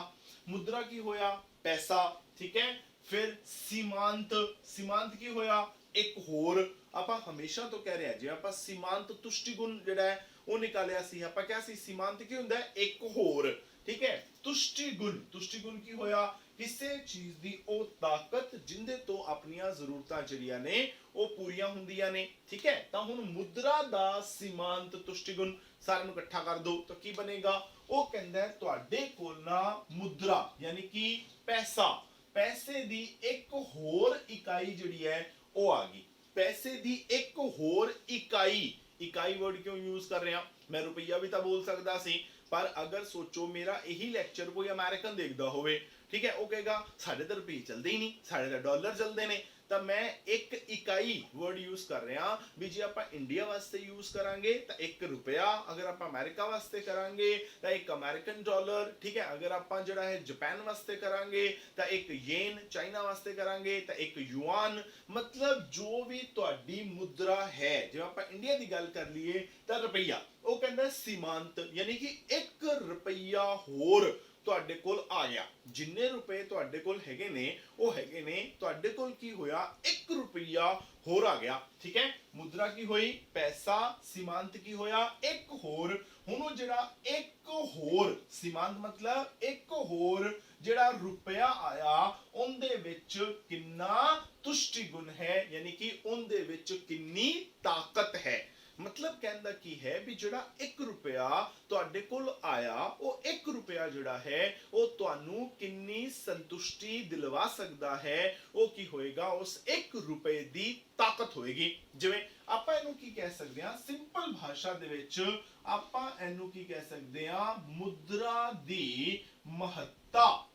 मुद्रा की होया? पैसा। ठीक है, फिर सीमांत। सीमांत की होया? एक होर। ਆਪਾਂ ਹਮੇਸ਼ਾ ਤੋਂ ਕਹਿ ਰਹੇ ਹਾਂ ਜੇ ਆਪਾਂ ਸੀਮਾਂਤ ਤੁਸ਼ਟੀਗੁਣ ਜਿਹੜਾ ਹੈ ਉਹ ਨਿਕਾਲਿਆ ਸੀ, ਆਪਾਂ ਕਿਹਾ ਸੀ ਸੀਮਾਂਤ ਕੀ ਹੁੰਦਾ ਹੈ? ਇੱਕ ਹੋਰ। ਠੀਕ ਹੈ, ਤੁਸ਼ਟੀਗੁਣ। ਤੁਸ਼ਟੀਗੁਣ ਕੀ ਹੋਇਆ? ਕਿਸੇ ਚੀਜ਼ ਦੀ ਉਹ ਤਾਕਤ ਜਿੰਦੇ ਤੋਂ ਆਪਣੀਆਂ ਜ਼ਰੂਰਤਾਂ ਜਿਹੜੀਆਂ ਨੇ ਉਹ ਪੂਰੀਆਂ ਹੁੰਦੀਆਂ ਨੇ। ਠੀਕ ਹੈ, ਤਾਂ ਹੁਣ ਮੁਦਰਾ ਦਾ ਸੀਮਾਂਤ ਤੁਸ਼ਟੀਗੁਣ ਸਾਰਿਆਂ ਨੂੰ ਇਕੱਠਾ ਕਰ ਦੋ ਤਾਂ ਕੀ ਬਣੇਗਾ? ਉਹ ਕਹਿੰਦਾ ਹੈ ਤੁਹਾਡੇ ਕੋਲ ਨਾ ਮੁਦਰਾ ਯਾਨੀ ਕਿ ਪੈਸਾ, ਪੈਸੇ ਦੀ ਇੱਕ ਹੋਰ ਇਕਾਈ ਜਿਹੜੀ ਹੈ ਉਹ ਆ ਗਈ। ਪੈਸੇ ਦੀ ਇੱਕ ਹੋਰ ਇਕਾਈ। ਇਕਾਈ ਵਰਡ ਕਿਉਂ ਯੂਜ਼ ਕਰ ਰਹੇ ਹਾਂ? ਮੈਂ ਰੁਪਈਆ ਵੀ ਤਾਂ ਬੋਲ ਸਕਦਾ ਸੀ, ਪਰ ਅਗਰ ਸੋਚੋ ਮੇਰਾ ਇਹੀ ਲੈਕਚਰ ਕੋਈ ਅਮਰੀਕਨ ਦੇਖਦਾ ਹੋਵੇ, ਠੀਕ ਹੈ, ਉਹ ਕਹੇਗਾ ਸਾਡੇ ਤਾਂ ਰੁਪਏ ਚੱਲਦੇ ਹੀ ਨਹੀਂ, ਸਾਡੇ ਤਾਂ ਡਾਲਰ ਚੱਲਦੇ ਨੇ। ਤਾਂ ਮੈਂ ਇੱਕ ਇਕਾਈ ਵਰਡ ਯੂਜ਼ ਕਰ ਰਿਹਾ ਵੀ ਜੇ ਆਪਾਂ ਇੰਡੀਆ ਵਾਸਤੇ ਯੂਜ਼ ਕਰਾਂਗੇ ਤਾਂ 1 ਰੁਪਿਆ, ਅਗਰ ਆਪਾਂ ਅਮਰੀਕਾ ਵਾਸਤੇ ਕਰਾਂਗੇ ਤਾਂ 1 ਅਮਰੀਕਨ ਡਾਲਰ। ਠੀਕ ਹੈ, ਅਗਰ ਆਪਾਂ ਜਿਹੜਾ ਹੈ ਜਾਪਾਨ ਵਾਸਤੇ ਕਰਾਂਗੇ ਤਾਂ 1 ਯੇਨ, ਚਾਈਨਾ ਵਾਸਤੇ ਕਰਾਂਗੇ ਤਾਂ 1 ਯੂਆਨ। ਮਤਲਬ ਜੋ ਵੀ ਤੁਹਾਡੀ ਮੁਦਰਾ ਹੈ, ਜੇ ਆਪਾਂ ਇੰਡੀਆ ਦੀ ਗੱਲ ਕਰ ਲਈਏ ਤਾਂ ਰੁਪਈਆ, ਉਹ ਕਹਿੰਦਾ ਸੀਮਾਂਤ ਯਾਨੀ ਕਿ 1 ਰੁਪਈਆ ਹੋਰ ਤੁਹਾਡੇ ਕੋਲ ਆ ਗਿਆ। ਜਿੰਨੇ ਰੁਪਏ ਤੁਹਾਡੇ ਕੋਲ ਹੈਗੇ ਨੇ ਉਹ ਹੈਗੇ ਨੇ, ਤੁਹਾਡੇ ਕੋਲ ਕੀ ਹੋਇਆ? 1 ਰੁਪਈਆ ਹੋਰ ਆ ਗਿਆ। ਠੀਕ ਹੈ, ਮੁਦਰਾ ਕੀ ਹੋਈ? ਪੈਸਾ। ਸੀਮਾਂਤ ਕੀ ਹੋਇਆ? ਇੱਕ ਹੋਰ। ਹੁਣ ਉਹ ਜਿਹੜਾ ਇੱਕ ਹੋਰ ਸੀਮਾਂਤ ਮਤਲਬ ਇੱਕ ਹੋਰ ਜਿਹੜਾ ਰੁਪਇਆ ਆਇਆ ਉਹਦੇ ਵਿੱਚ ਕਿੰਨਾ ਤੁਸ਼ਟੀਗੁਣ ਹੈ, ਯਾਨੀ ਕਿ ਉਹਦੇ ਵਿੱਚ ਕਿੰਨੀ ਤਾਕਤ ਹੈ। ਮਤਲਬ ਕਹਿੰਦਾ ਕੀ ਹੈ ਵੀ ਜਿਹੜਾ 1 ਰੁਪਿਆ ਤੁਹਾਡੇ ਕੋਲ ਆਇਆ, ਉਹ 1 ਰੁਪਿਆ ਜਿਹੜਾ ਹੈ ਉਹ ਤੁਹਾਨੂੰ ਕਿੰਨੀ ਸੰਤੁਸ਼ਟੀ ਦਿਲਵਾ ਸਕਦਾ ਹੈ। ਉਹ ਕੀ ਹੋਏਗਾ? ਉਸ 1 ਰੁਪਏ ਦੀ ਤਾਕਤ ਹੋਏਗੀ। ਜਿਵੇਂ ਆਪਾਂ ਇਹਨੂੰ ਕੀ ਕਹਿ ਸਕਦੇ ਹਾਂ? ਸਿੰਪਲ ਭਾਸ਼ਾ ਦੇ ਵਿੱਚ ਆਪਾਂ ਇਹਨੂੰ ਕੀ ਕਹਿ ਸਕਦੇ ਹਾਂ? ਮੁਦਰਾ ਦੀ ਮਹੱਤਤਾ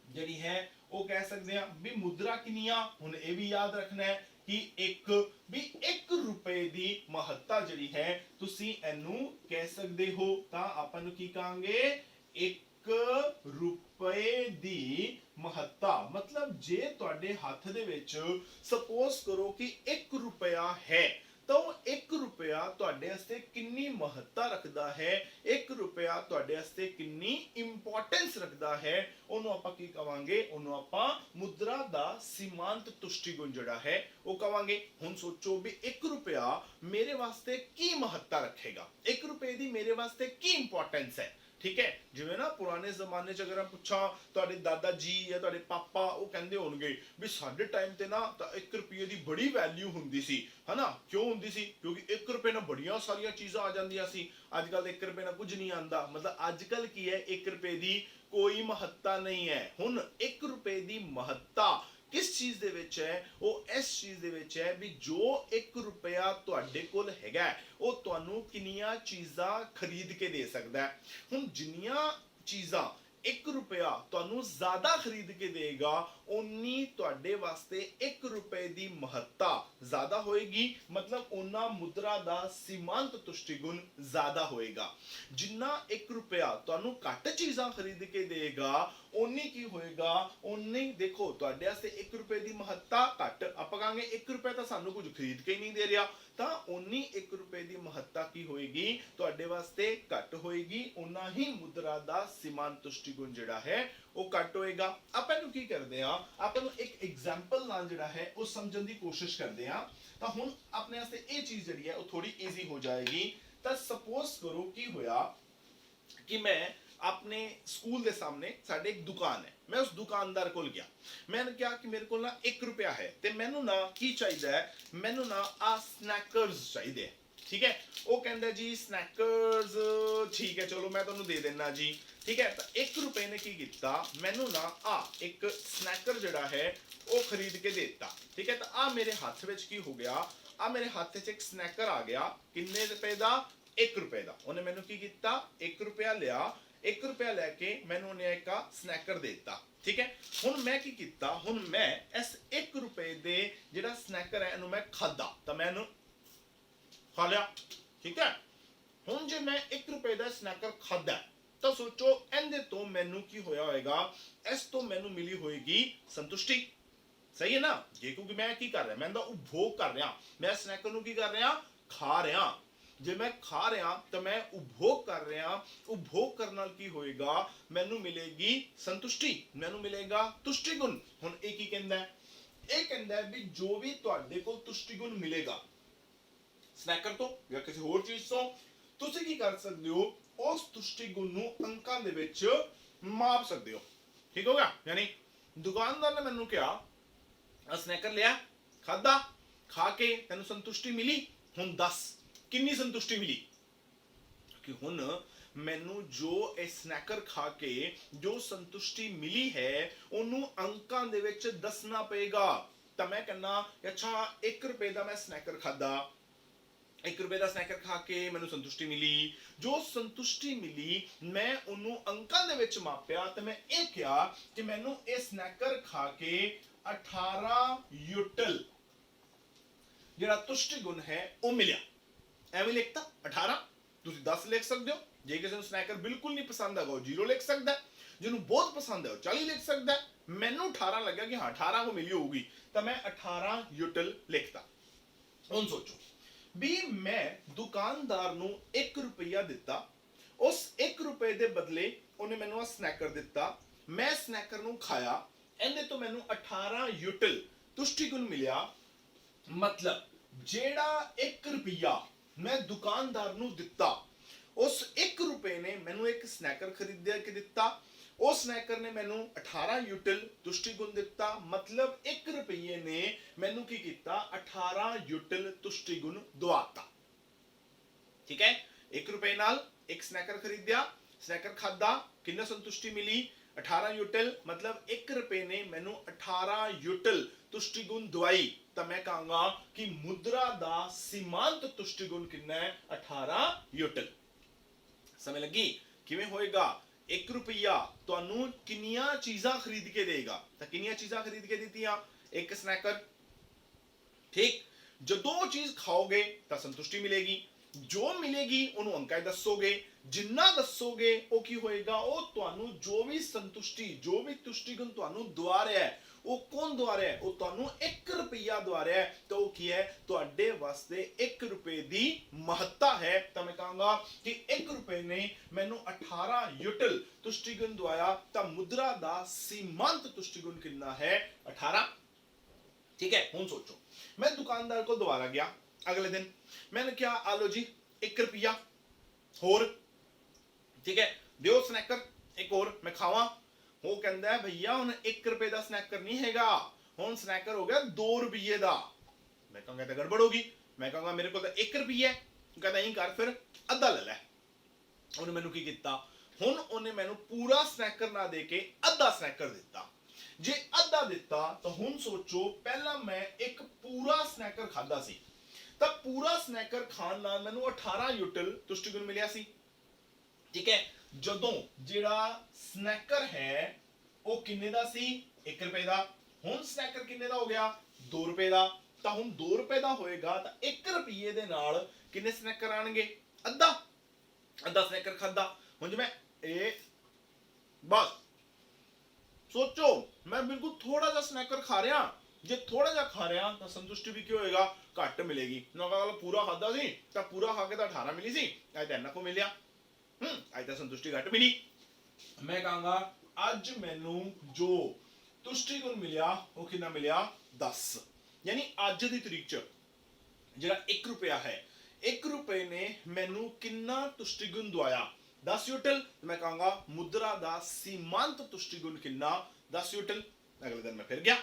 ਜਿਹੜੀ ਹੈ ਉਹ ਕਹਿ ਸਕਦੇ ਹਾਂ ਵੀ ਮੁਦਰਾ ਕਿੰਨੀਆਂ। ਹੁਣ ਇਹ ਵੀ ਯਾਦ ਰੱਖਣਾ ਹੈ ਕਿ 1 ਰੁਪਏ ਦੀ ਮਹੱਤਤਾ ਜਿਹੜੀ ਹੈ ਤੁਸੀਂ ਇਹਨੂੰ ਕਹਿ ਸਕਦੇ ਹੋ। ਤਾਂ ਆਪਾਂ ਨੂੰ ਕੀ ਕਹਾਂਗੇ? 1 ਰੁਪਏ ਦੀ ਮਹੱਤਤਾ। ਮਤਲਬ ਜੇ ਤੁਹਾਡੇ ਹੱਥ ਦੇ ਵਿੱਚ ਸਪੋਜ਼ ਕਰੋ ਕਿ 1 ਰੁਪਇਆ ਹੈ ਤਾਂ ਉਹ 1 ਰੁਪਿਆ ਤੁਹਾਡੇ ਵਾਸਤੇ ਕਿੰਨੀ ਮਹੱਤਤਾ ਰੱਖਦਾ ਹੈ, 1 ਰੁਪਿਆ ਤੁਹਾਡੇ ਵਾਸਤੇ ਕਿੰਨੀ ਇੰਪੋਰਟੈਂਸ ਰੱਖਦਾ ਹੈ, ਉਹਨੂੰ ਆਪਾਂ ਕੀ ਕਵਾਂਗੇ, ਉਹਨੂੰ ਆਪਾਂ ਮੁਦਰਾ ਦਾ ਸੀਮਾਂਤ ਤੁਸ਼ਟੀਗੁਣ ਜਿਹੜਾ ਹੈ ਉਹ ਕਵਾਂਗੇ। ਹੁਣ ਸੋਚੋ ਵੀ 1 ਰੁਪਿਆ ਮੇਰੇ ਵਾਸਤੇ ਕੀ ਮਹੱਤਤਾ ਰੱਖੇਗਾ, 1 ਰੁਪਏ ਦੀ ਮੇਰੇ ਵਾਸਤੇ ਕੀ ਇੰਪੋਰਟੈਂਸ ਹੈ। ठीक है, जिवें ना पुराने जमाने च अगर पुछा तुहाडे दादा जी या तुहाडे पापा वो कहंदे होणगे भी साडे टाइम ते ना 1 रुपये की बड़ी वैल्यू हुंदी सी, है ना। क्यों हुंदी सी? क्योंकि 1 रुपये नाल बड़ियां सारियां चीज़ां आ जांदियां सी। अजकल 1 रुपये नाल कुछ नहीं आंदा, मतलब अजकल की है 1 रुपये की कोई महत्ता नहीं है। हुण 1 रुपये की महत्ता किस चीज़ दे विच है, वो इस चीज़ दे विच है भी जो 1 रुपया तुहाडे कोल हैगा वो तुहानू किन्नियां चीज़ां खरीद के दे सकदा है। हुण जिन्नियां चीज़ां 1 रुपया तुहानू ज़्यादा खरीद के देगा उन्नी तुहाडे वास्ते 1 रुपए की महत्ता ज़्यादा होएगी, मतलब उन्ना मुद्रा दा सीमांत तुष्टिगुण ज़्यादा होएगा। जिन्ना 1 रुपया तुहानू घट चीज़ां खरीद के देगा उन्नी की होएगा, उन्नी देखो तुहाडे वास्ते 1 रुपए की महत्ता घट, आपां कहांगे 1 रुपया तो सानू कुछ खरीद के ही नहीं दे रहा, तो उन्नी 1 रुपए की महत्ता की होएगी तुहाडे वास्ते घट होएगी, उन्ना ही मुद्रा दा सीमांत तुष्टिगुण जिहड़ा है वो घट होएगा। आपां नूं की करदे आ, आपां नूं एक एग्जांपल नाल जिहड़ा है वो समझण दी कोशिश करदे आ। तां हुण अपने वास्ते ये चीज़ जिहड़ी है वो थोड़ी ईजी हो जाएगी। तां सपोज करो की होया कि मैं अपने स्कूल के सामने साडे एक दुकान है, मैं उस दुकानदार को गया, मैंने कहा कि मेरे को ना 1 रुपया है ते मैनू ना की चाहिए है, मैनू ना आ स्नैकर्स चाहिए, ठीक है। वो कहंदा जी स्नैकर्स ठीक है चलो मैं तुहानू दे देना जी, ठीक है। तो 1 रुपये ने की किया, मैनू ना आ एक स्नैकर जिहड़ा है वो खरीद के देता, ठीक है। तो आ मेरे हाथ विच की हो गया, आ मेरे हाथ च एक स्नैकर आ गया, किन्ने रुपए का, 1 रुपए का। उन्हें मैनू की किया, 1 रुपया लिया, 1 रुपया लैके मैनू उन्हें एक स्नैकर देता, ठीक है। हुण मैं की किया, हुण मैं इस 1 रुपए दे जिहड़ा स्नैकर है इहनू मैं खादा, तो मैनू खा लिया, ठीक है। हुण जे मैं 1 रुपए का स्नैकर खादा तो सोचो इहदे तो मैनू की होया होएगा, इस तो मैनू मिली होएगी संतुष्टि, सही है ना। ये क्योंकि मैं की कर रहा, मैं इहदा उपभोग कर रहा, मैं स्नैकर नू की कर रहा, खा रहा। जे मैं खा रहा तो मैं उपभोग कर रहा, उपभोग करने नाल की होएगा, मैनू मिलेगी संतुष्टि, मैनू मिलेगा तुष्टिगुण। हुण एक ही कहंदा है, एक कहंदा है भी जो भी तुहाडे कोल तुष्टिगुण मिलेगा स्नैकर तो या किसी होर चीज तो, तुसीं की कर सकदे हो, उस तुष्टिगुण नू अंकां दे विच माप सकदे हो, ठीक हो गया। यानी दुकानदार ने मैनू कहा स्नैकर लिया, खादा, खा के तैनू संतुष्टि मिली, हुण दस कितनी संतुष्टि मिली, कि हुण मैनू जो ए स्नैकर खा के जो संतुष्टि मिली है उन्नू अंकां दे विच दसना पेगा। तो मैं कहना अच्छा 1 रुपए का मैं स्नैकर खादा, 1 रुपए का स्नैकर खा के मैनू संतुष्टि मिली, जो संतुष्टि मिली मैं उन्नू अंकां दे विच मापिया, तो मैं ये कहा कि मैनू ए स्नैकर खा के 18 यूटल जिहड़ा तुष्टिगुण है वो मिलिया। एवं लिखता 18, तुम 10 लिख सकते हो, जे किसी स्नैकर बिल्कुल नहीं पसंद है वो 0 लिख सकता है, जिन्होंने बहुत पसंद है वो 40 लिख सकता है। मैनू 18 लगा कि हाँ 18 को मिली होगी, तो मैं 18 यूटल लिखता। हुण सोचो भी मैं दुकानदार नू 1 रुपया दिता, उस 1 रुपए के बदले उन्हें मैनू स्नैकर दिता, मैं स्नैकर नू खाया, इहदे तो मैनू 18 यूटल तुष्टिगुण मिलिया। मतलब जेड़ा 1 रुपया मैं दुकानदार नू दिता, उस 1 रुपए ने मैनू एक स्नैकर खरीद के दिता, उस स्नैकर ने मैनू 18 यूटिल तुष्टिगुण दिता, मतलब 1 रुपये ने मैनू की किया 18 यूटिल तुष्टिगुण दवाता, ठीक है। 1 रुपए नाल एक स्नैकर खरीदिया, स्नैकर खादा, किन्ना संतुष्टि मिली 18 यूटिल, मतलब 1 रुपए ने मैनू 18 यूटिल तुष्टिगुण दवाई। तो मैं कहूंगा कि मुद्रा दा सीमांत तुष्टिगुण कितना है 18 यूटिल। समय लगी किवें होएगा, 1 रुपया तुहानू किन्नियां चीज़ां खरीद के देगा, तो किन्नियां चीज़ां खरीद के दीतियां, एक स्नैकर, ठीक। जो चीज खाओगे तो संतुष्टि मिलेगी, जो मिलेगी उन्हों अंका दसोगे, जिन्ना दसोगे वो की होएगा, वो तुहानू जो भी संतुष्टि जो भी तुष्टिगुण तुहानू दवा रहा है ਉਹ ਕੌਣ ਦਵਾ ਰਿਹਾ ਹੈ? ਉਹ ਤੁਹਾਨੂੰ 1 ਰੁਪਿਆ ਦਵਾ ਰਿਹਾ ਹੈ। ਤਾਂ ਉਹ ਕੀ ਹੈ? ਤੁਹਾਡੇ ਵਾਸਤੇ 1 ਰੁਪਏ ਦੀ ਮਹੱਤਤਾ ਹੈ। ਤਾਂ ਮੈਂ ਕਹਾਂਗਾ ਕਿ 1 ਰੁਪਏ ਨੇ ਮੈਨੂੰ 18 ਯੂਟਿਲ ਤੁਸ਼ਟੀਗੁਣ ਦਵਾਇਆ। ਤਾਂ ਮੁਦਰਾ ਦਾ ਸੀਮਾਂਤ ਤੁਸ਼ਟੀਗੁਣ ਕਿੰਨਾ ਹੈ? 18। ठीक है, हुन सोचो, मैं दुकानदार को दोबारा गया अगले दिन, मैंने क्या, आलो जी 1 रुपया होर, ठीक है, दियो स्नैकर एक और मैं खावा। वो कहता है भैया हुन 1 रुपए का स्नैकर नहीं हैगा, हुन स्नैकर हो गया 2 रुपये का। मैं कहूंगा तो गड़बड़ होगी, मैं कहूंगा मेरे को तो 1 रुपया है। कहता नहीं कर फिर अद्धा ले लै। उन्हें मैनू की किया, हुन उन्हें मैनू पूरा स्नैकर ना दे के अद्धा स्नैकर दिता। जे अद्धा दिता तो हुन सोचो, पहला मैं एक पूरा स्नैकर खादा सी, तो पूरा स्नैकर खान नाल मैनू 18 यूटिल तुष्टिगुण मिलिया सी। ठीक है, जदों जेड़ा स्नैकर है वो किन्ने दा सी? 1 रुपए दा। हुन स्नैकर किन्ने दा हो गया? 2 रुपए दा। तो हुन 2 रुपए दा होएगा तो 1 रुपये दे नाल किन्ने स्नैकर आणगे? अद्धा। अद्धा स्नैकर खादा। हुन जे मैं ए बस सोचो, मैं बिल्कुल थोड़ा सा स्नैकर खा रहा, जे थोड़ा जा खा रहा तो संतुष्टि भी क्यों होएगा? घट मिलेगी। ना पूरा खादा सी तो पूरा खा के तो 18 मिली सी, अज तो इन्ना को मिलिया, अज तो संतुष्टि घट मिली। मैं कहूंगा अज मैनू जो तुष्टिगुण मिलिया वो कितना मिलिया? 10। यानी अज दी तरीक च जेड़ा 1 रुपया है, 1 रुपए ने मैनू कितना तुष्टिगुण दवाया? 10 यूटिल। मैं कहूंगा मुद्रा दा सीमांत तुष्टिगुण कितना? 10 यूटिल। अगले दिन मैं फिर गया,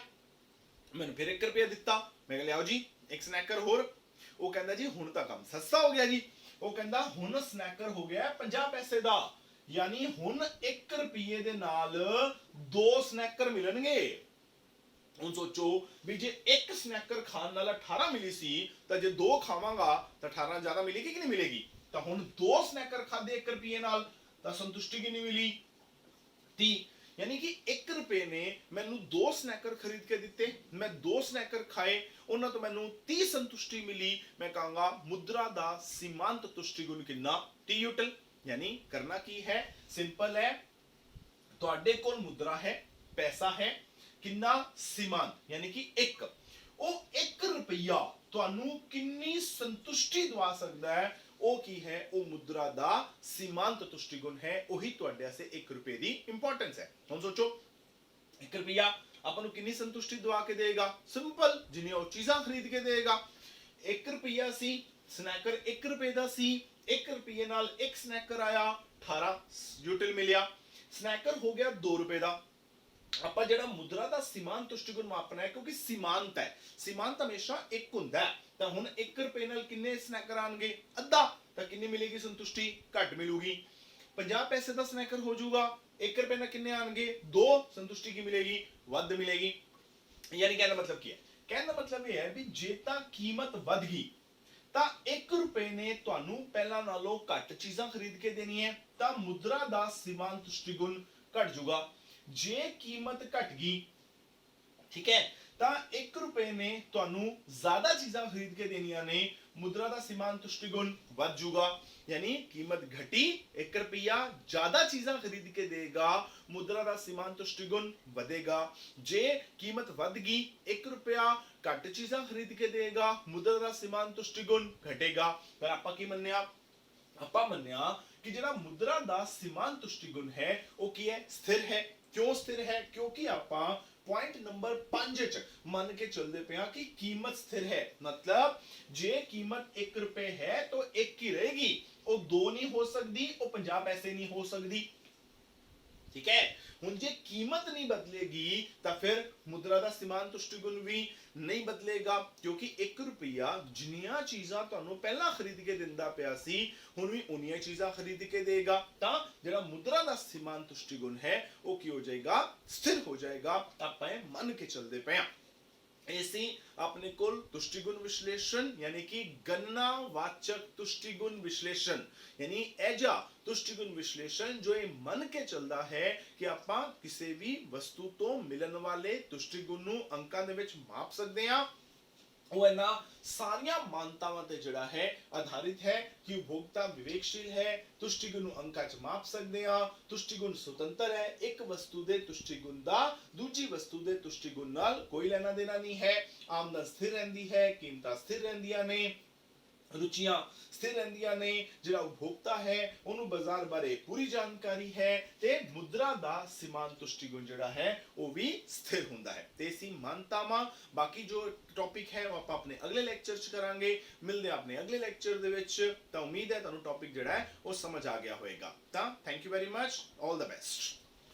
मैंने फिर 1 रुपया दिता। मैं कह लिया जी एक स्नैकर होर। वो कहता जी हुण तां कम सस्ता हो गया जी। वो कहता हुण स्नैकर हो गया 50 पैसे दा, यानी हुण 1 रुपये दे नाल 2 स्नैकर मिलणगे। हुण सोचो भी जे एक स्नैकर खान नाल 18 मिली सी, तो जे 2 खावांगा तो 18 ज्यादा मिलेगी कि नहीं मिलेगी? तो हुण 2 स्नैकर खादे 1 रुपये नाल, तो संतुष्टि की नहीं मिली? 30। यानी कि 1 रुपये ने मैनू 2 स्नैकर खरीद के दिते, मैं 2 स्नैकर खाए, उन्हां तो मैनू 30 संतुष्टि मिली। मैं कहूंगा मुद्रा दा सीमांत तुष्टिगुण कितना? 30 यूटिल। यानी करना की है? सिंपल है, तुहाडे कोल मुद्रा है, पैसा है, कितना? सीमांत, यानी कि 1। ਉਹ 1 ਰੁਪਿਆ ਤੁਹਾਨੂੰ ਕਿੰਨੀ ਸੰਤੁਸ਼ਟੀ ਦਵਾ ਸਕਦਾ ਹੈ? ਉਹ ਕੀ ਹੈ? ਉਹ ਮੁਦਰਾ ਦਾ ਸੀਮਾਂਤ ਤੁਸ਼ਟੀਗੁਣ ਹੈ। ਉਹੀ ਤੁਹਾਡੇ ਵਾਸਤੇ 1 ਰੁਪਏ ਦੀ ਇੰਪੋਰਟੈਂਸ ਹੈ। ਹੁਣ ਸੋਚੋ 1 ਰੁਪਿਆ ਆਪਾਂ ਨੂੰ ਕਿੰਨੀ ਸੰਤੁਸ਼ਟੀ ਦਵਾ ਕੇ ਦੇਗਾ? ਸਿੰਪਲ, ਜਿੰਨੀਆਂ ਉਹ ਚੀਜ਼ਾਂ ਖਰੀਦ ਕੇ ਦੇਗਾ। 1 ਰੁਪਿਆ ਸੀ, ਸਨੈਕਰ 1 ਰੁਪਏ ਦਾ ਸੀ, 1 ਰੁਪਏ ਨਾਲ ਇੱਕ ਸਨੈਕਰ ਆਇਆ, 18 ਯੂਟਿਲ ਮਿਲਿਆ। ਸਨੈਕਰ ਹੋ ਗਿਆ 2 ਰੁਪਏ ਦਾ। ਆਪਾਂ ਜਿਹੜਾ ਮੁਦਰਾ ਦਾ ਸੀਮਾਂਤ ਤੁਸ਼ਟੀਗੁਣ ਮਾਪਣਾ ਹੈ, ਕਿਉਂਕਿ ਸੀਮਾਂਤ ਹੈ, ਸੀਮਾਂਤ ਹਮੇਸ਼ਾ 1 ਹੁੰਦਾ ਹੈ। ਤਾਂ ਹੁਣ 1 ਰੁਪਏ ਨਾਲ ਕਿੰਨੇ ਸਨੈਕਰ ਆਣਗੇ? ਅੱਧਾ। ਤਾਂ ਕਿੰਨੀ ਮਿਲੇਗੀ ਸੰਤੁਸ਼ਟੀ? ਘੱਟ ਮਿਲੂਗੀ। 50 ਪੈਸੇ ਦਾ ਸਨੈਕਰ ਹੋ ਜਾਊਗਾ, 1 ਰੁਪਏ ਨਾਲ ਕਿੰਨੇ ਆਣਗੇ? 2। ਸੰਤੁਸ਼ਟੀ ਕੀ ਮਿਲੇਗੀ? ਵੱਧ ਮਿਲੇਗੀ। ਯਾਨੀ ਕਹਿਣ ਦਾ ਮਤਲਬ ਕੀ ਹੈ? ਕਹਿਣ ਦਾ ਮਤਲਬ ਇਹ ਹੈ ਵੀ ਜੇ ਤਾਂ ਕੀਮਤ ਵੱਧ ਗਈ ਤਾਂ 1 ਰੁਪਏ ਨੇ ਤੁਹਾਨੂੰ ਪਹਿਲਾਂ ਨਾਲੋਂ ਘੱਟ ਚੀਜ਼ਾਂ ਖਰੀਦ ਕੇ ਦੇਣੀ ਹੈ, ਤਾਂ ਮੁਦਰਾ ਦਾ ਸੀਮਾਂਤ ਤੁਸ਼ਟੀਗੁਣ ਘਟ ਜਾਊਗਾ। ਜੇ ਕੀਮਤ ਘਟ ਗਈ, ਠੀਕ ਹੈ, ਤਾਂ 1 ਰੁਪਏ ਨੇ ਤੁਹਾਨੂੰ ਜ਼ਿਆਦਾ ਚੀਜ਼ਾਂ ਖਰੀਦ ਕੇ ਦੇਣੀਆਂ ਨੇ, ਮੁਦਰਾ ਦਾ ਸੀਮਾਂਤ ਤੁਸ਼ਟੀਗੁਣ ਵੱਧ ਜਾਊਗਾ। यानी कीमत घटी, 1 रुपया ज्यादा चीज़ां खरीद के देगा, मुद्रा का सीमांत तुष्टिगुण बढ़ेगा। जे कीमत बढ़ गई, 1 रुपया घट चीज़ां खरीद के देगा, मुद्रा का सीमांत तुष्टिगुण घटेगा। पर आपां की मन्निया? आपां मन्निया कि जिहड़ा मुद्रा का सीमांत तुष्टिगुण है वो की है? स्थिर है। क्यों स्थिर है? क्योंकि आपां पॉइंट नंबर 5 च मान के चलते पे कि कीमत स्थिर है। मतलब जे कीमत 1 रुपए है तो 1 ही रहेगी, वो 2 नहीं हो सकती, वो 50 पैसे नहीं हो सकती। ठीक है, हुण जे कीमत नहीं बदलेगी तो फिर मुद्रा का सीमांत तुष्टिगुण भी नहीं बदलेगा, क्योंकि 1 रुपया जिन्नियां चीज़ां तुहानूं पहला खरीद के दिंदा पिया सी, हुण भी उन्नियां चीज़ां खरीद के देगा। तां जिहड़ा मुद्रा का सीमांत तुष्टिगुण है वो की हो जाएगा? स्थिर हो जाएगा। आपां मन के चलते पे ऐसे अपने कोल तुष्टिगुण विश्लेषण यानी कि गणना वाचक तुष्टिगुण विश्लेषण यानी ऐजा तुष्टिगुण विश्लेषण जो ये मन के चलता है कि आपां किसी भी वस्तु तो मिलन वाले तुष्टिगुण नूं अंकां दे विच माप सकदे हां ਉਹ ਇਹਨਾਂ ਸਾਰੀਆਂ ਮਾਨਤਾਵਾਂ ਤੇ ਜਿਹੜਾ ਹੈ ਆਧਾਰਿਤ ਹੈ ਕਿ ਉਪਭੋਗਤਾ ਵਿਵੇਕਸ਼ੀਲ ਹੈ, ਤੁਸ਼ਟੀਗੁਣ ਨੂੰ ਅੰਕਾਂ 'ਚ ਮਾਪ ਸਕਦੇ ਆ, ਤੁਸ਼ਟੀਗੁਣ ਸੁਤੰਤਰ ਹੈ, ਇੱਕ ਵਸਤੂ ਦੇ ਤੁਸ਼ਟੀਗੁਣ ਦਾ ਦੂਜੀ ਵਸਤੂ ਦੇ ਤੁਸ਼ਟੀਗੁਣ ਨਾਲ ਕੋਈ ਲੈਣਾ ਦੇਣਾ ਨਹੀਂ ਹੈ, ਆਮਦਨ ਸਥਿਰ ਰਹਿੰਦੀ ਹੈ, ਕੀਮਤਾਂ ਸਥਿਰ ਰਹਿੰਦੀਆਂ ਨੇ, ਰੁਚੀਆਂ ਸਥਿਰ ਰਹਿੰਦੀਆਂ ਨੇ, ਜਿਹੜਾ ਉਪਭੋਗਤਾ ਹੈ ਉਹਨੂੰ ਬਾਜ਼ਾਰ ਬਾਰੇ ਪੂਰੀ ਜਾਣਕਾਰੀ ਹੈ ਤੇ ਮੁਦਰਾ ਦਾ ਸੀਮਾਂਤ ਤੁਸ਼ਟੀਗੁਣ ਜਿਹੜਾ ਹੈ ਉਹ ਵੀ ਸਥਿਰ ਹੁੰਦਾ ਹੈ। ਤੇ ਇਸੀ ਮਾਨਤਾਵਾਂ ਬਾਕੀ ਜੋ ਟੌਪਿਕ ਹੈ ਉਹ ਆਪਾਂ ਆਪਣੇ ਅਗਲੇ ਲੈਕਚਰ 'ਚ ਕਰਾਂਗੇ। ਮਿਲਦੇ ਆ ਆਪਣੇ ਅਗਲੇ ਲੈਕਚਰ ਦੇ ਵਿੱਚ। ਤਾਂ ਉਮੀਦ ਹੈ ਤੁਹਾਨੂੰ ਟੌਪਿਕ ਜਿਹੜਾ ਹੈ ਉਹ ਸਮਝ ਆ ਗਿਆ ਹੋਵੇਗਾ। ਤਾਂ thank you very much, all the best.